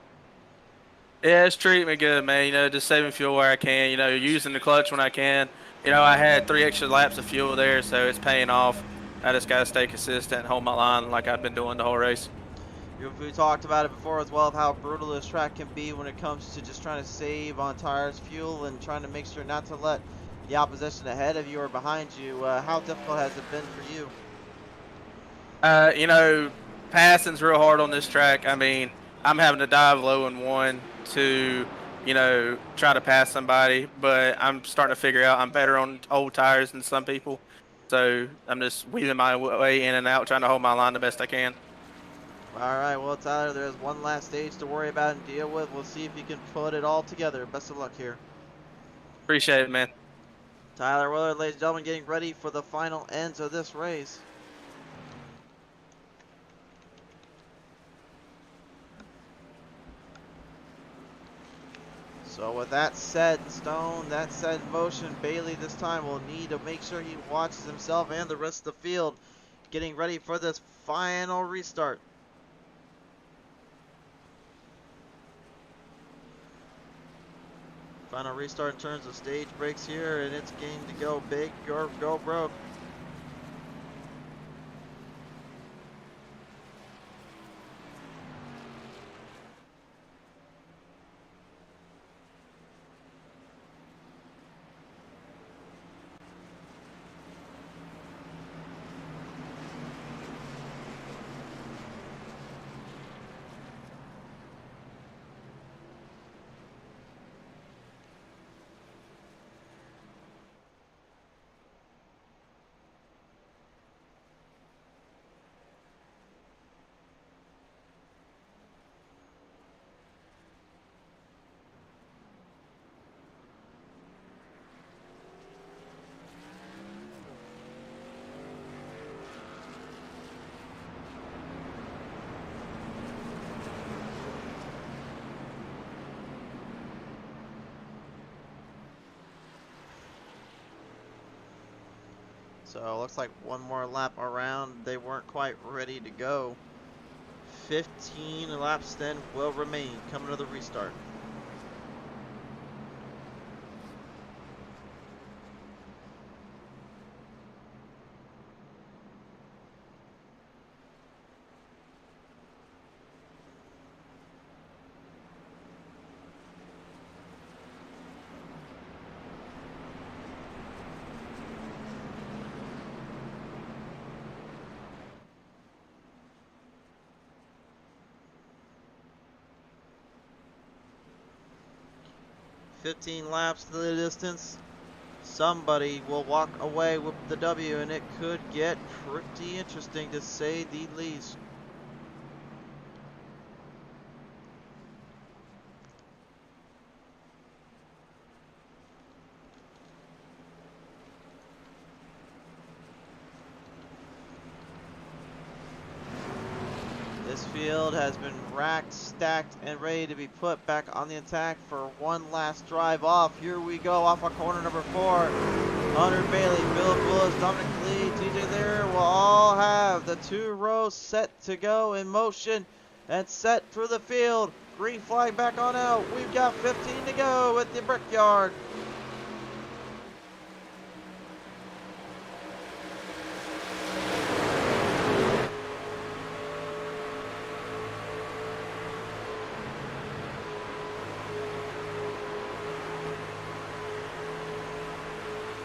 S11: Yeah, it's treating me good, man. You know, just saving fuel where I can. You know, using the clutch when I can. You know, I had 3 extra laps of fuel there, so it's paying off. I just gotta stay consistent and hold my line like I've been doing the whole race.
S2: We talked about it before as well of how brutal this track can be when it comes to just trying to save on tires, fuel, and trying to make sure not to let the opposition ahead of you or behind you. How difficult has it been for you?
S11: You know, passing's real hard on this track. I mean, I'm having to dive low in 1 to, you know, try to pass somebody, but I'm starting to figure out I'm better on old tires than some people. So I'm just weaving my way in and out, trying to hold my line the best I can.
S2: All right, well, Tyler, there's one last stage to worry about and deal with. We'll see if you can put it all together. Best of luck here.
S11: Appreciate it, man.
S2: Tyler Willard, ladies and gentlemen, getting ready for the final ends of this race. So with that set in stone, that set in motion, Bailey this time will need to make sure he watches himself and the rest of the field getting ready for this final restart. Final restart in terms of stage breaks here, and it's going to go big or go broke. So looks like one more lap around. They weren't quite ready to go. 15 laps then will remain coming to the restart. "15 laps to the distance. Somebody will walk away with the W, and it could get pretty interesting to say the least." This field has been racked, stacked, and ready to be put back on the attack for one last drive off. Here we go off of corner number 4. Hunter Bailey, Philip Willis, Dominic Lee, TJ Lear will all have the 2 rows set to go in motion and set for the field. Green flag back on out. We've got 15 to go at the Brickyard.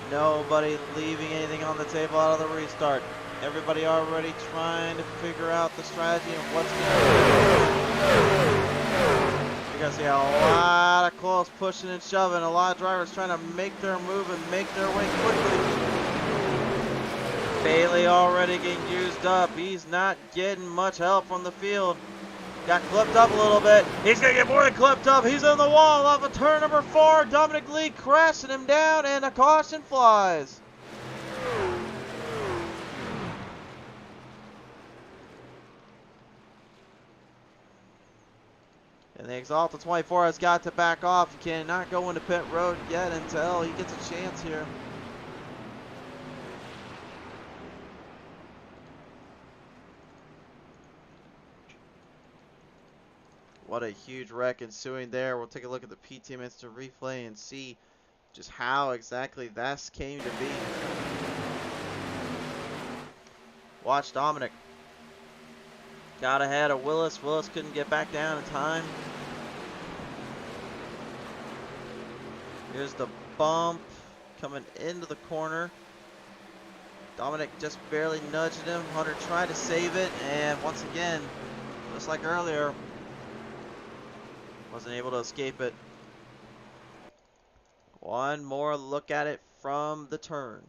S2: Nobody leaving anything on the table out of the restart. Everybody already trying to figure out the strategy and what's going on. You're going to see a lot of close pushing and shoving. A lot of drivers trying to make their move and make their way quickly. Bailey already getting used up. He's not getting much help from the field. Got clipped up a little bit. He's going to get more than clipped up. He's on the wall off of turn number 4. Dominic Lee crashing him down, and a caution flies. And the Exalted 24 has got to back off. He cannot go into pit road yet until he gets a chance here. What a huge wreck ensuing there. We'll take a look at the PT Minster replay and see just how exactly that came to be. Watch Dominic. Got ahead of Willis. Willis couldn't get back down in time. Here's the bump coming into the corner. Dominic just barely nudged him. Hunter tried to save it, and once again, just like earlier, wasn't able to escape it. One more look at it from the turn.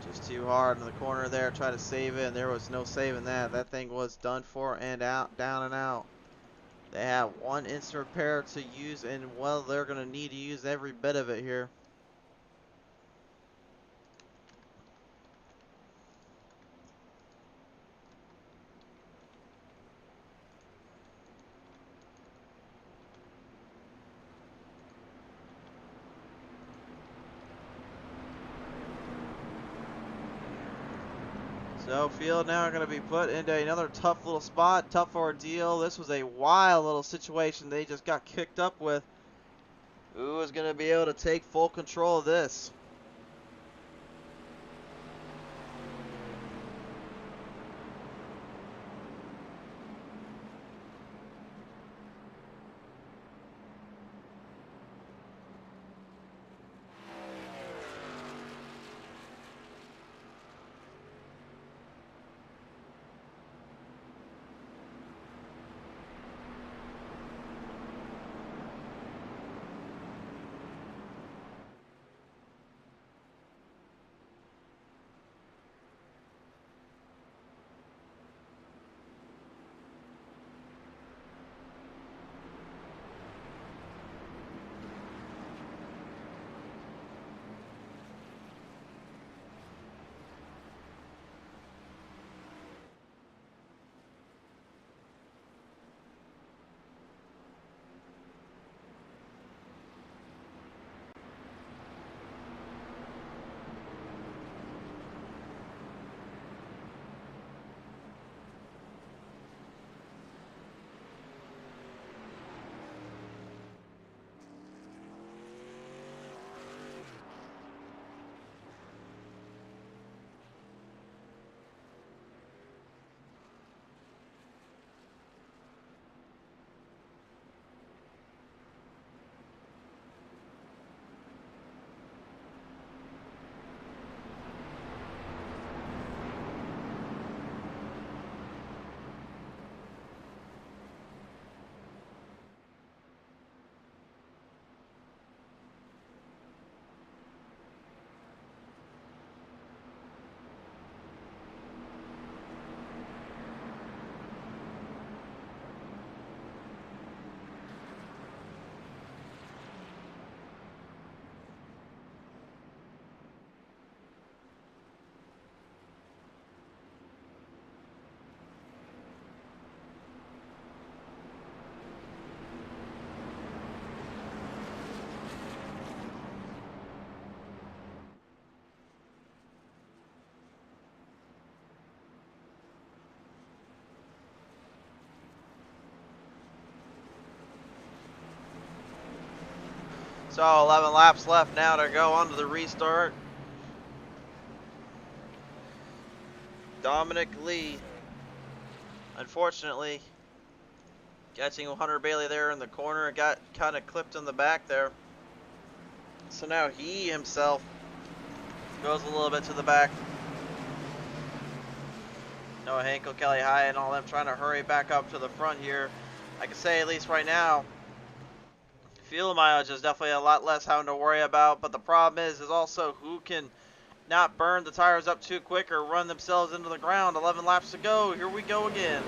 S2: Just too hard in the corner there, try to save it, and there was no saving that. That thing was done for and out, down and out. They have one instant repair to use, and well, they're going to need to use every bit of it here. So field now going to be put into another tough little spot, tough ordeal. This was a wild little situation they just got kicked up with. Who is going to be able to take full control of this? So 11 laps left now to go on to the restart. Dominic Lee, unfortunately, catching Hunter Bailey there in the corner, got kind of clipped in the back there. So now he himself goes a little bit to the back. Noah Hankel, Kelly Hyatt, and all them trying to hurry back up to the front here. I can say, at least right now, fuel mileage is definitely a lot less having to worry about, but the problem is also who can not burn the tires up too quick or run themselves into the ground. 11 laps to go. Here we go again.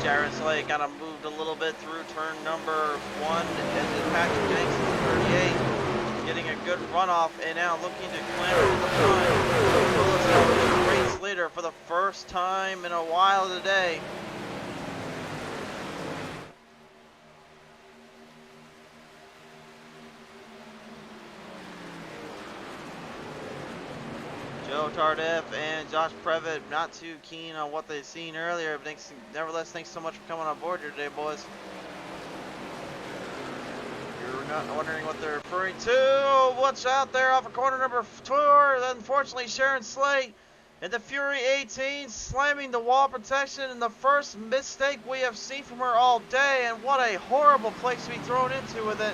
S2: Sharon Slade kind of moved a little bit through turn number 1, and then Patrick Jenks in 38, getting a good runoff, and now looking to clamber to the front. Willis a race leader for the first time in a while today. Joe Tardif and Josh Previtt not too keen on what they've seen earlier, but nevertheless, thanks so much for coming on board here today, boys. You're not wondering what they're referring to. Watch out there off of corner number 4. Unfortunately, Sharon Slate and the Fury 18 slamming the wall protection, and the first mistake we have seen from her all day, and what a horrible place to be thrown into with it.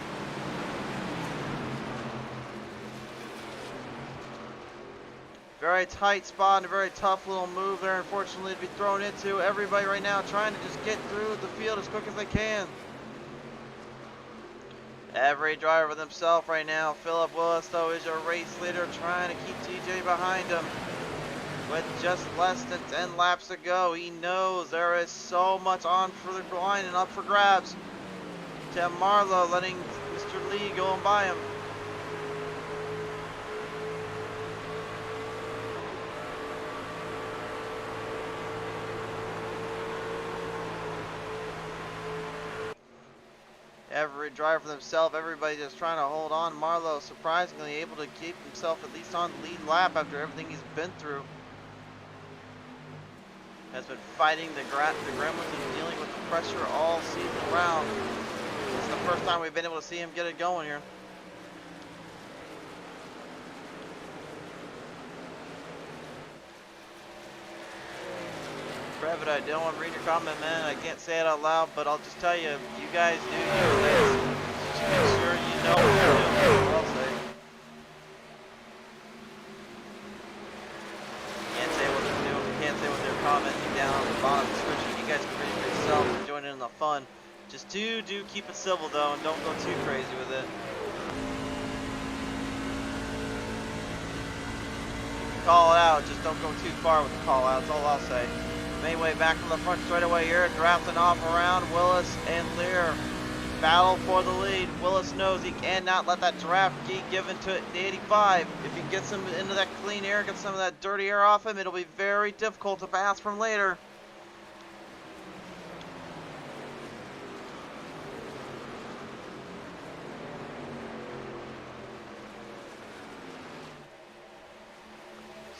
S2: Very tight spot and a very tough little move there, unfortunately, to be thrown into. Everybody right now trying to just get through the field as quick as they can. Every driver themselves right now. Philip Willis, though, is your race leader, trying to keep TJ behind him. With just less than 10 laps to go, he knows there is so much on for the line and up for grabs. Tim Marlowe letting Mr. Lee go on by him. Every driver themselves, everybody just trying to hold on. Marlowe surprisingly able to keep himself at least on the lead lap after everything he's been through. Has been fighting the gremlins and dealing with the pressure all season round. It's the first time we've been able to see him get it going here. Private, I don't want to read your comment, man. I can't say it out loud, but I'll just tell you, you guys do your things. Just make sure you know what you're doing. That's what I'll say. Can't say what they're doing. Can't say what they're commenting down on the bottom of the description. You guys can read it for yourself and join in the fun. Just do keep it civil though, and don't go too crazy with it. Call it out, just don't go too far with the call out. That's all I'll say. Anyway, back from the front straightaway here, drafting off around Willis and Lear. Battle for the lead. Willis knows he cannot let that draft get given to the 85. If he gets him into that clean air, gets some of that dirty air off him, it'll be very difficult to pass from later.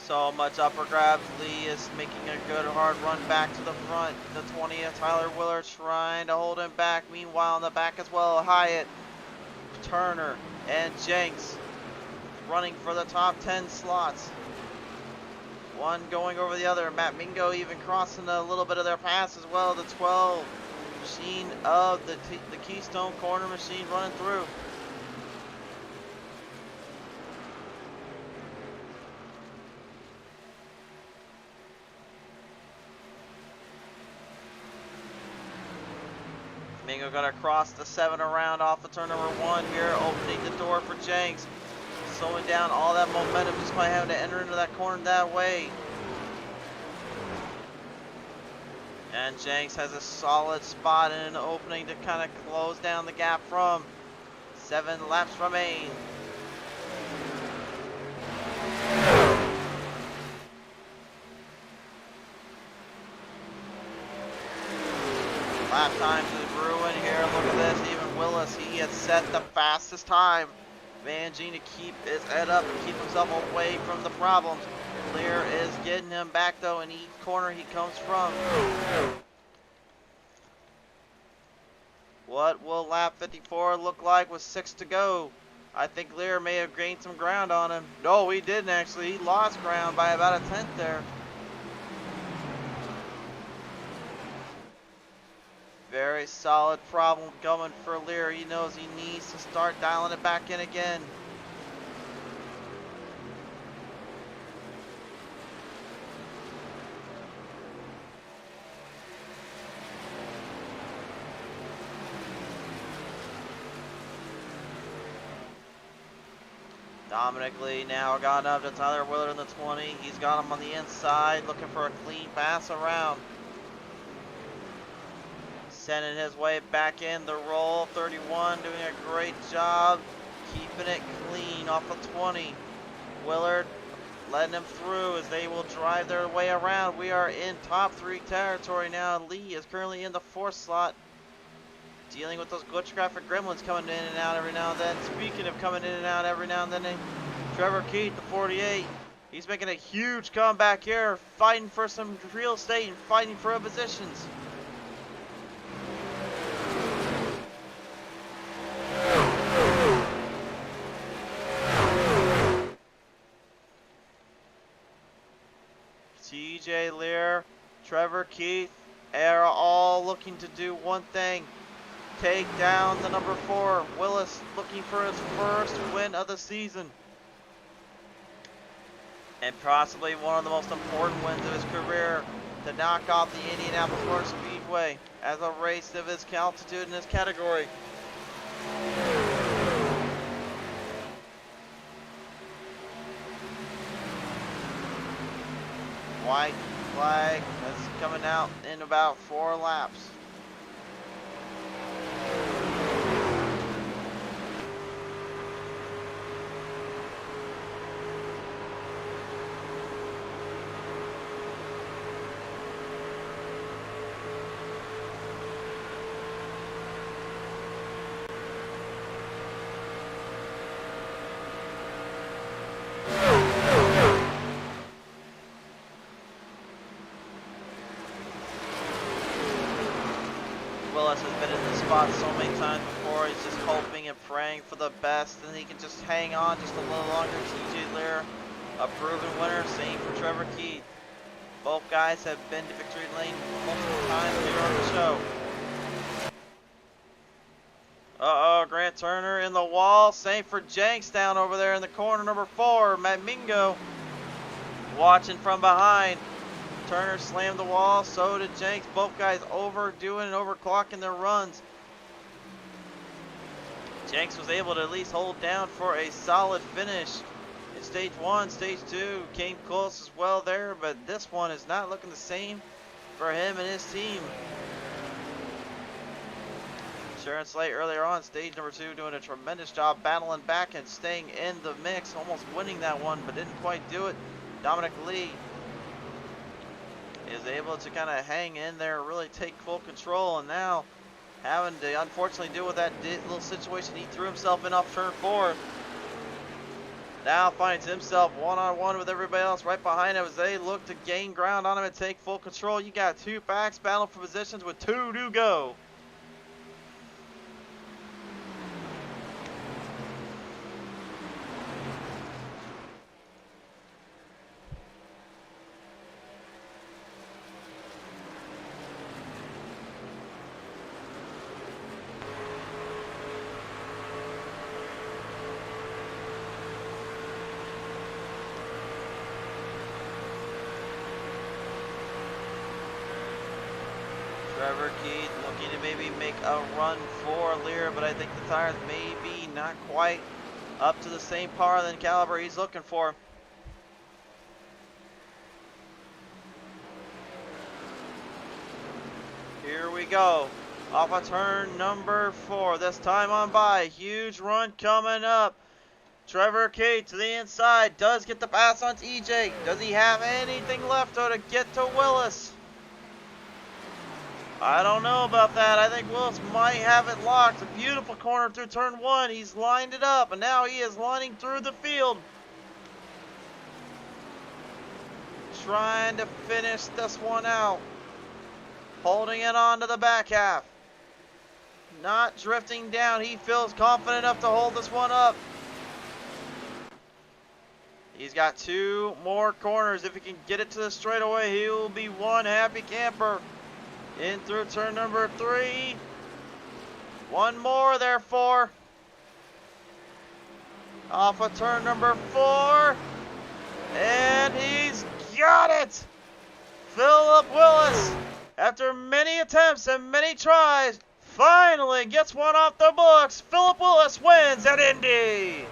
S2: So much upper grabs. Lee is making a good hard run back to the front. The 20th, Tyler Willard trying to hold him back. Meanwhile, in the back as well, Hyatt, Turner, and Jenks running for the top 10 slots. One going over the other. Matt Mingo even crossing a little bit of their pass as well. The 12 machine of the Keystone Corner machine running through. Mingo got across the 7 around off of turn number 1 here, opening the door for Jenks. Slowing down all that momentum just by having to enter into that corner that way. And Jenks has a solid spot and an opening to kind of close down the gap from. 7 laps remain. Lap times is ruined here. Look at this. Even Willis, he had set the fastest time, managing to keep his head up and keep himself away from the problems. Lear is getting him back though in each corner he comes from. What will lap 54 look like with 6 to go? I think Lear may have gained some ground on him. No, he didn't actually. He lost ground by about a tenth there. Very solid problem coming for Lear. He knows he needs to start dialing it back in again. Dominic Lee now gone up to Tyler Willard in the 20. He's got him on the inside, looking for a clean pass around. Sending his way back in the roll. 31 doing a great job keeping it clean off the 20. Willard letting him through as they will drive their way around. We are in top 3 territory now. Lee is currently in the 4th slot, dealing with those glitch graphic gremlins coming in and out every now and then. Speaking of coming in and out every now and then, Trevor Keith, the 48, he's making a huge comeback here, fighting for some real estate and fighting for positions. TJ Lear, Trevor Keith are all looking to do one thing: take down the number 4. Willis looking for his first win of the season, and possibly one of the most important wins of his career, to knock off the Indianapolis Motor Speedway as a race of his altitude in this category. White flag that's coming out in about 4 laps. Willis has been in this spot so many times before. He's just hoping and praying for the best, and he can just hang on just a little longer. TJ Lear, a proven winner. Same for Trevor Keith. Both guys have been to victory lane multiple times here on the show. Uh-oh, Grant Turner in the wall. Same for Jenks down over there in the corner, number 4. Matt Mingo watching from behind. Turner slammed the wall, so did Jenks. Both guys overdoing and overclocking their runs. Jenks was able to at least hold down for a solid finish in stage 1. Stage 2 came close as well there, but this one is not looking the same for him and his team. Sharon Slate earlier on, stage number 2, doing a tremendous job battling back and staying in the mix, almost winning that one, but didn't quite do it. Dominic Lee is able to kind of hang in there, really take full control, and now having to unfortunately deal with that little situation he threw himself in off turn 4. Now finds himself one-on-one with everybody else right behind him as they look to gain ground on him and take full control. You got 2 backs battling for positions with 2 to go. Trevor Keith looking to maybe make a run for Lear, but I think the tires may be not quite up to the same power than caliber he's looking for. Here we go. Off of turn number 4. This time on by. Huge run coming up. Trevor Keith to the inside. Does get the pass on to EJ. Does he have anything left though to get to Willis? I don't know about that. I think Willis might have it locked. A beautiful corner through turn 1. He's lined it up, and now he is lining through the field. trying to finish this one out. Holding it on to the back half. Not drifting down. He feels confident enough to hold this one up. He's got 2 more corners. If he can get it to the straightaway, he will be one happy camper. In through turn number 3. One more, therefore. Off of turn number 4. And he's got it! Philip Willis, after many attempts and many tries, finally gets one off the books. Philip Willis wins at Indy.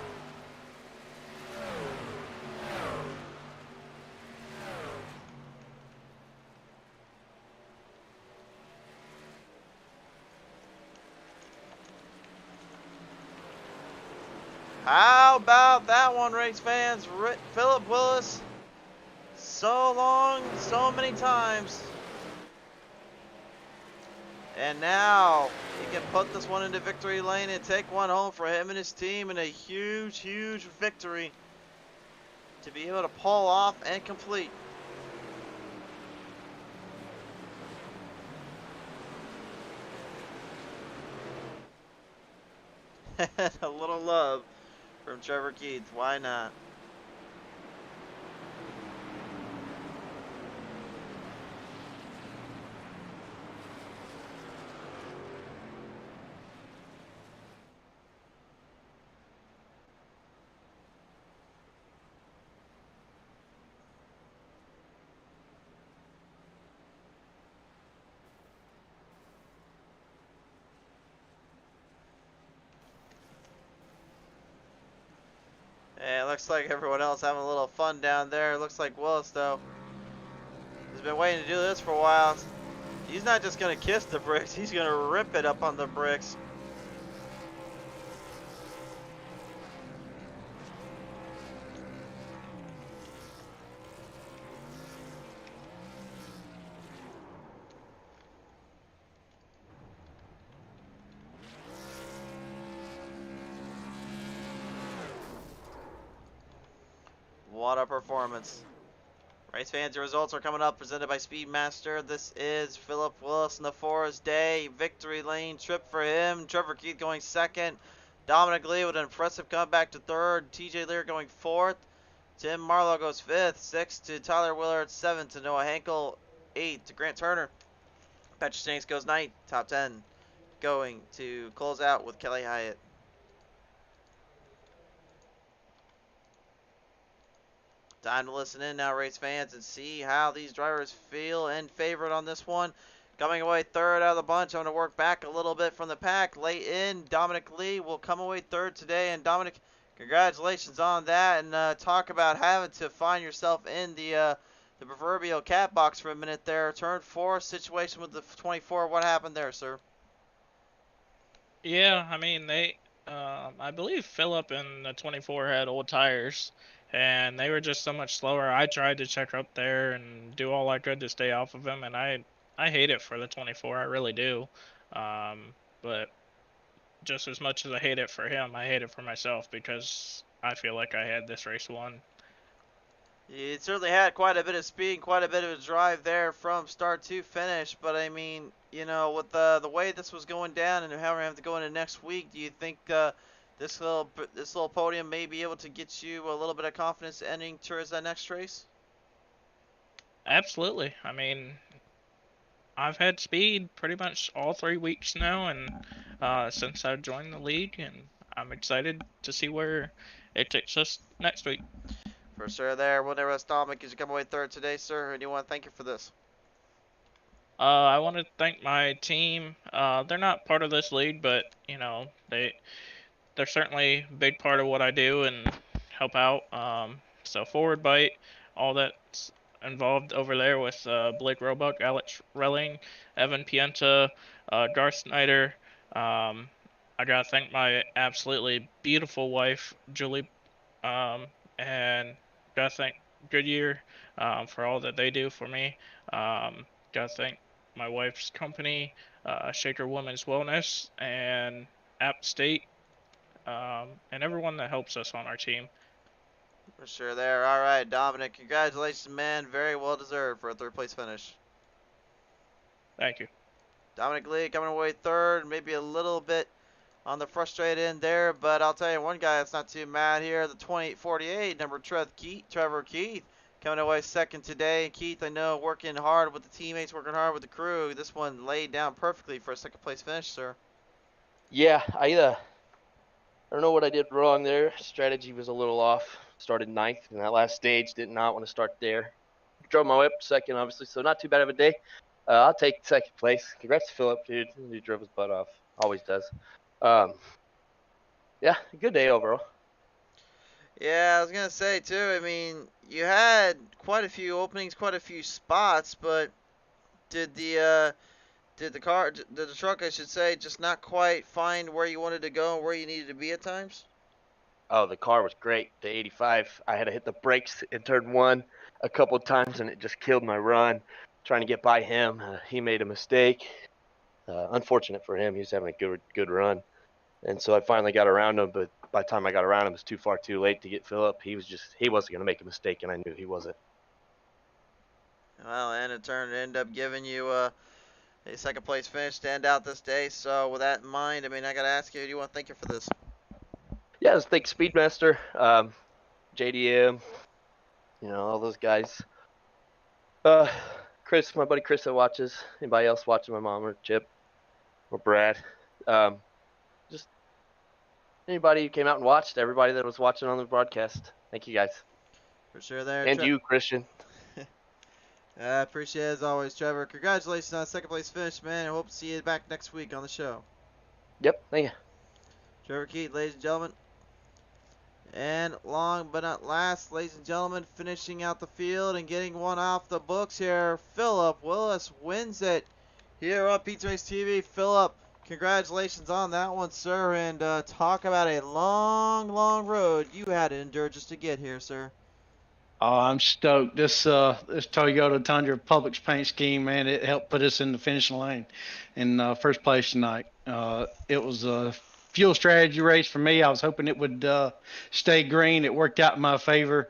S2: How about that one, race fans? Philip Willis, so long, so many times. And now he can put this one into victory lane and take one home for him and his team in a huge, huge victory to be able to pull off and complete. A little love from Trevor Keith. Why not? And it looks like everyone else having a little fun down there. It looks like Willis, though, has been waiting to do this for a while. He's not just going to kiss the bricks. He's going to rip it up on the bricks. What a performance. Race fans, the results are coming up, presented by Speedmaster. This is Philip Willis in the Forest Day victory lane trip for him. Trevor Keith going second. Dominic Lee with an impressive comeback to third. TJ Lear going fourth. Tim Marlowe goes fifth. Sixth to Tyler Willard. Seventh to Noah Hankel. Eighth to Grant Turner. Patrick Stanks goes ninth. Top 10 going to close out with Kelly Hyatt. Time to listen in now, race fans, and see how these drivers feel and favored on this one. Coming away third out of the bunch. I'm going to work back a little bit from the pack. Late in, Dominic Lee will come away third today. And Dominic, congratulations on that. And talk about having to find yourself in the proverbial cat box for a minute there. Turn 4 situation with the 24. What happened there, sir?
S7: Yeah, I mean, I believe Philip and the 24 had old tires, and they were just so much slower. I tried to check up there and do all I could to stay off of him, and I hate it for the 24, I really do. But just as much as I hate it for him, I hate it for myself because I feel like I had this race won.
S2: You certainly had quite a bit of speed, quite a bit of a drive there from start to finish. But I mean, you know, with the way this was going down and how we're having to go into next week, do you think this little podium may be able to get you a little bit of confidence ending towards that next race?
S7: Absolutely. I mean, I've had speed pretty much all 3 weeks now, and since I joined the league, and I'm excited to see where it takes us next week.
S2: For sure there. We'll never ask Dominic as you come away third today, sir. And you want to thank you for this?
S7: I want to thank my team. They're not part of this league, but you know they're certainly a big part of what I do and help out. So Forward Bite, all that's involved over there with Blake Roebuck, Alex Relling, Evan Pienta, Garth Snyder. I gotta thank my absolutely beautiful wife, Julie, and gotta thank Goodyear for all that they do for me. Gotta thank my wife's company, Shaker Women's Wellness, and App State, and everyone that helps us on our team.
S2: For sure there. All right, Dominic, congratulations, man. Very well deserved for a third place finish.
S7: Thank you.
S2: Dominic Lee coming away third, maybe a little bit on the frustrated end there, but I'll tell you one guy that's not too mad here, the 2848, number Trevor Keith, coming away second today. Keith, I know, working hard with the teammates, working hard with the crew. This one laid down perfectly for a second place finish, sir.
S3: Yeah, I don't know what I did wrong there. Strategy was a little off. Started ninth in that last stage. Did not want to start there. Drove my way up second, obviously, so not too bad of a day. I'll take second place. Congrats to Philip, dude. He drove his butt off. Always does. Yeah, good day overall.
S2: Yeah, I was gonna say too. I mean, you had quite a few openings, quite a few spots, but did the truck, I should say, just not quite find where you wanted to go and where you needed to be at times?
S3: Oh, the car was great. The 85, I had to hit the brakes in turn one a couple of times, and it just killed my run. Trying to get by him, he made a mistake. Unfortunate for him, he was having a good run, and so I finally got around him. But by the time I got around him, it was too late to get Philip. He wasn't gonna make a mistake, and I knew he wasn't.
S2: Well, and it ended up giving you a second place finish, stand out this day. So with that in mind, I mean, I gotta ask you, do you want to thank you for this?
S3: Yeah, let's thank Speedmaster, JDM, all those guys. Chris, my buddy Chris that watches. Anybody else watching? My mom or Chip or Brad. Just anybody who came out and watched. Everybody that was watching on the broadcast. Thank you guys.
S2: For sure there.
S3: And you, Christian.
S2: I appreciate it as always, Trevor. Congratulations on a second place finish, man. I hope to see you back next week on the show.
S3: Yep, thank you.
S2: Trevor Keith, ladies and gentlemen. And long but not last, ladies and gentlemen, finishing out the field and getting one off the books here, Philip Willis wins it here on Pizza Race TV. Philip, congratulations on that one, sir, and talk about a long road you had to endure just to get here, sir.
S12: Oh, I'm stoked. This Toyota Tundra Publix paint scheme, man, it helped put us in the finishing line in first place tonight. It was a fuel strategy race for me. I was hoping it would stay green. It worked out in my favor.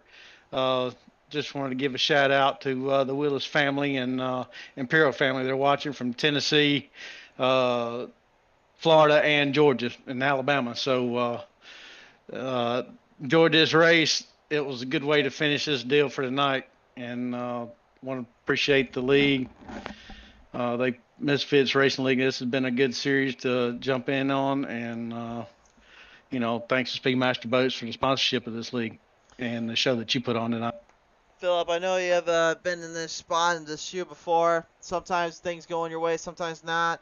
S12: Just wanted to give a shout out to the Willis family and Imperial family. They're watching from Tennessee, Florida, and Georgia and Alabama. So enjoyed this race. It was a good way to finish this deal for tonight, and want to appreciate the league. Misfitz Racing League. This has been a good series to jump in on, and thanks to Speedmaster Boats for the sponsorship of this league and the show that you put on tonight.
S2: Philip, I know you have been in this spot in this shoe before. Sometimes things go in your way, sometimes not.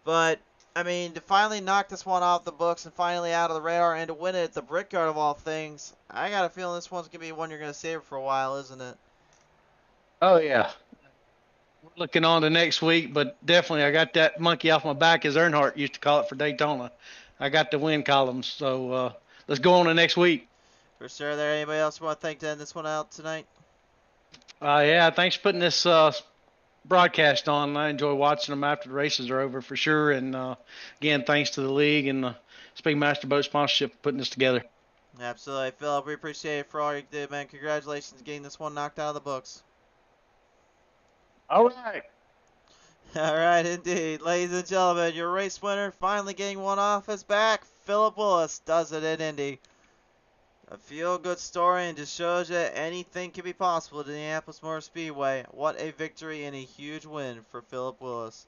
S2: But, I mean, to finally knock this one off the books and finally out of the radar and to win it at the Brickyard of all things, I got a feeling this one's going to be one you're going to save for a while, isn't it?
S12: Oh, yeah. We're looking on to next week, but definitely I got that monkey off my back, as Earnhardt used to call it for Daytona. I got the win columns, so let's go on to next week.
S2: For sure there. Anybody else want to thank to end this one out tonight?
S12: Yeah, thanks for putting this broadcast on. I enjoy watching them after the races are over for sure. And again, thanks to the league and the Speedmaster Boat sponsorship for putting this together.
S2: Absolutely. Philip, we appreciate it for all you did, man. Congratulations on getting this one knocked out of the books.
S12: All right.
S2: All right, indeed. Ladies and gentlemen, your race winner finally getting one off his back. Philip Willis does it in Indy. A feel-good story and just shows you anything can be possible at the Indianapolis Motor Speedway. What a victory and a huge win for Philip Willis.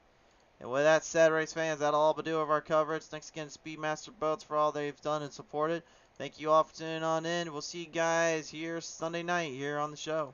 S2: And with that said, race fans, that'll all but do of our coverage. Thanks again to Speedmaster Boats for all they've done and supported. Thank you all for tuning on in. We'll see you guys here Sunday night here on the show.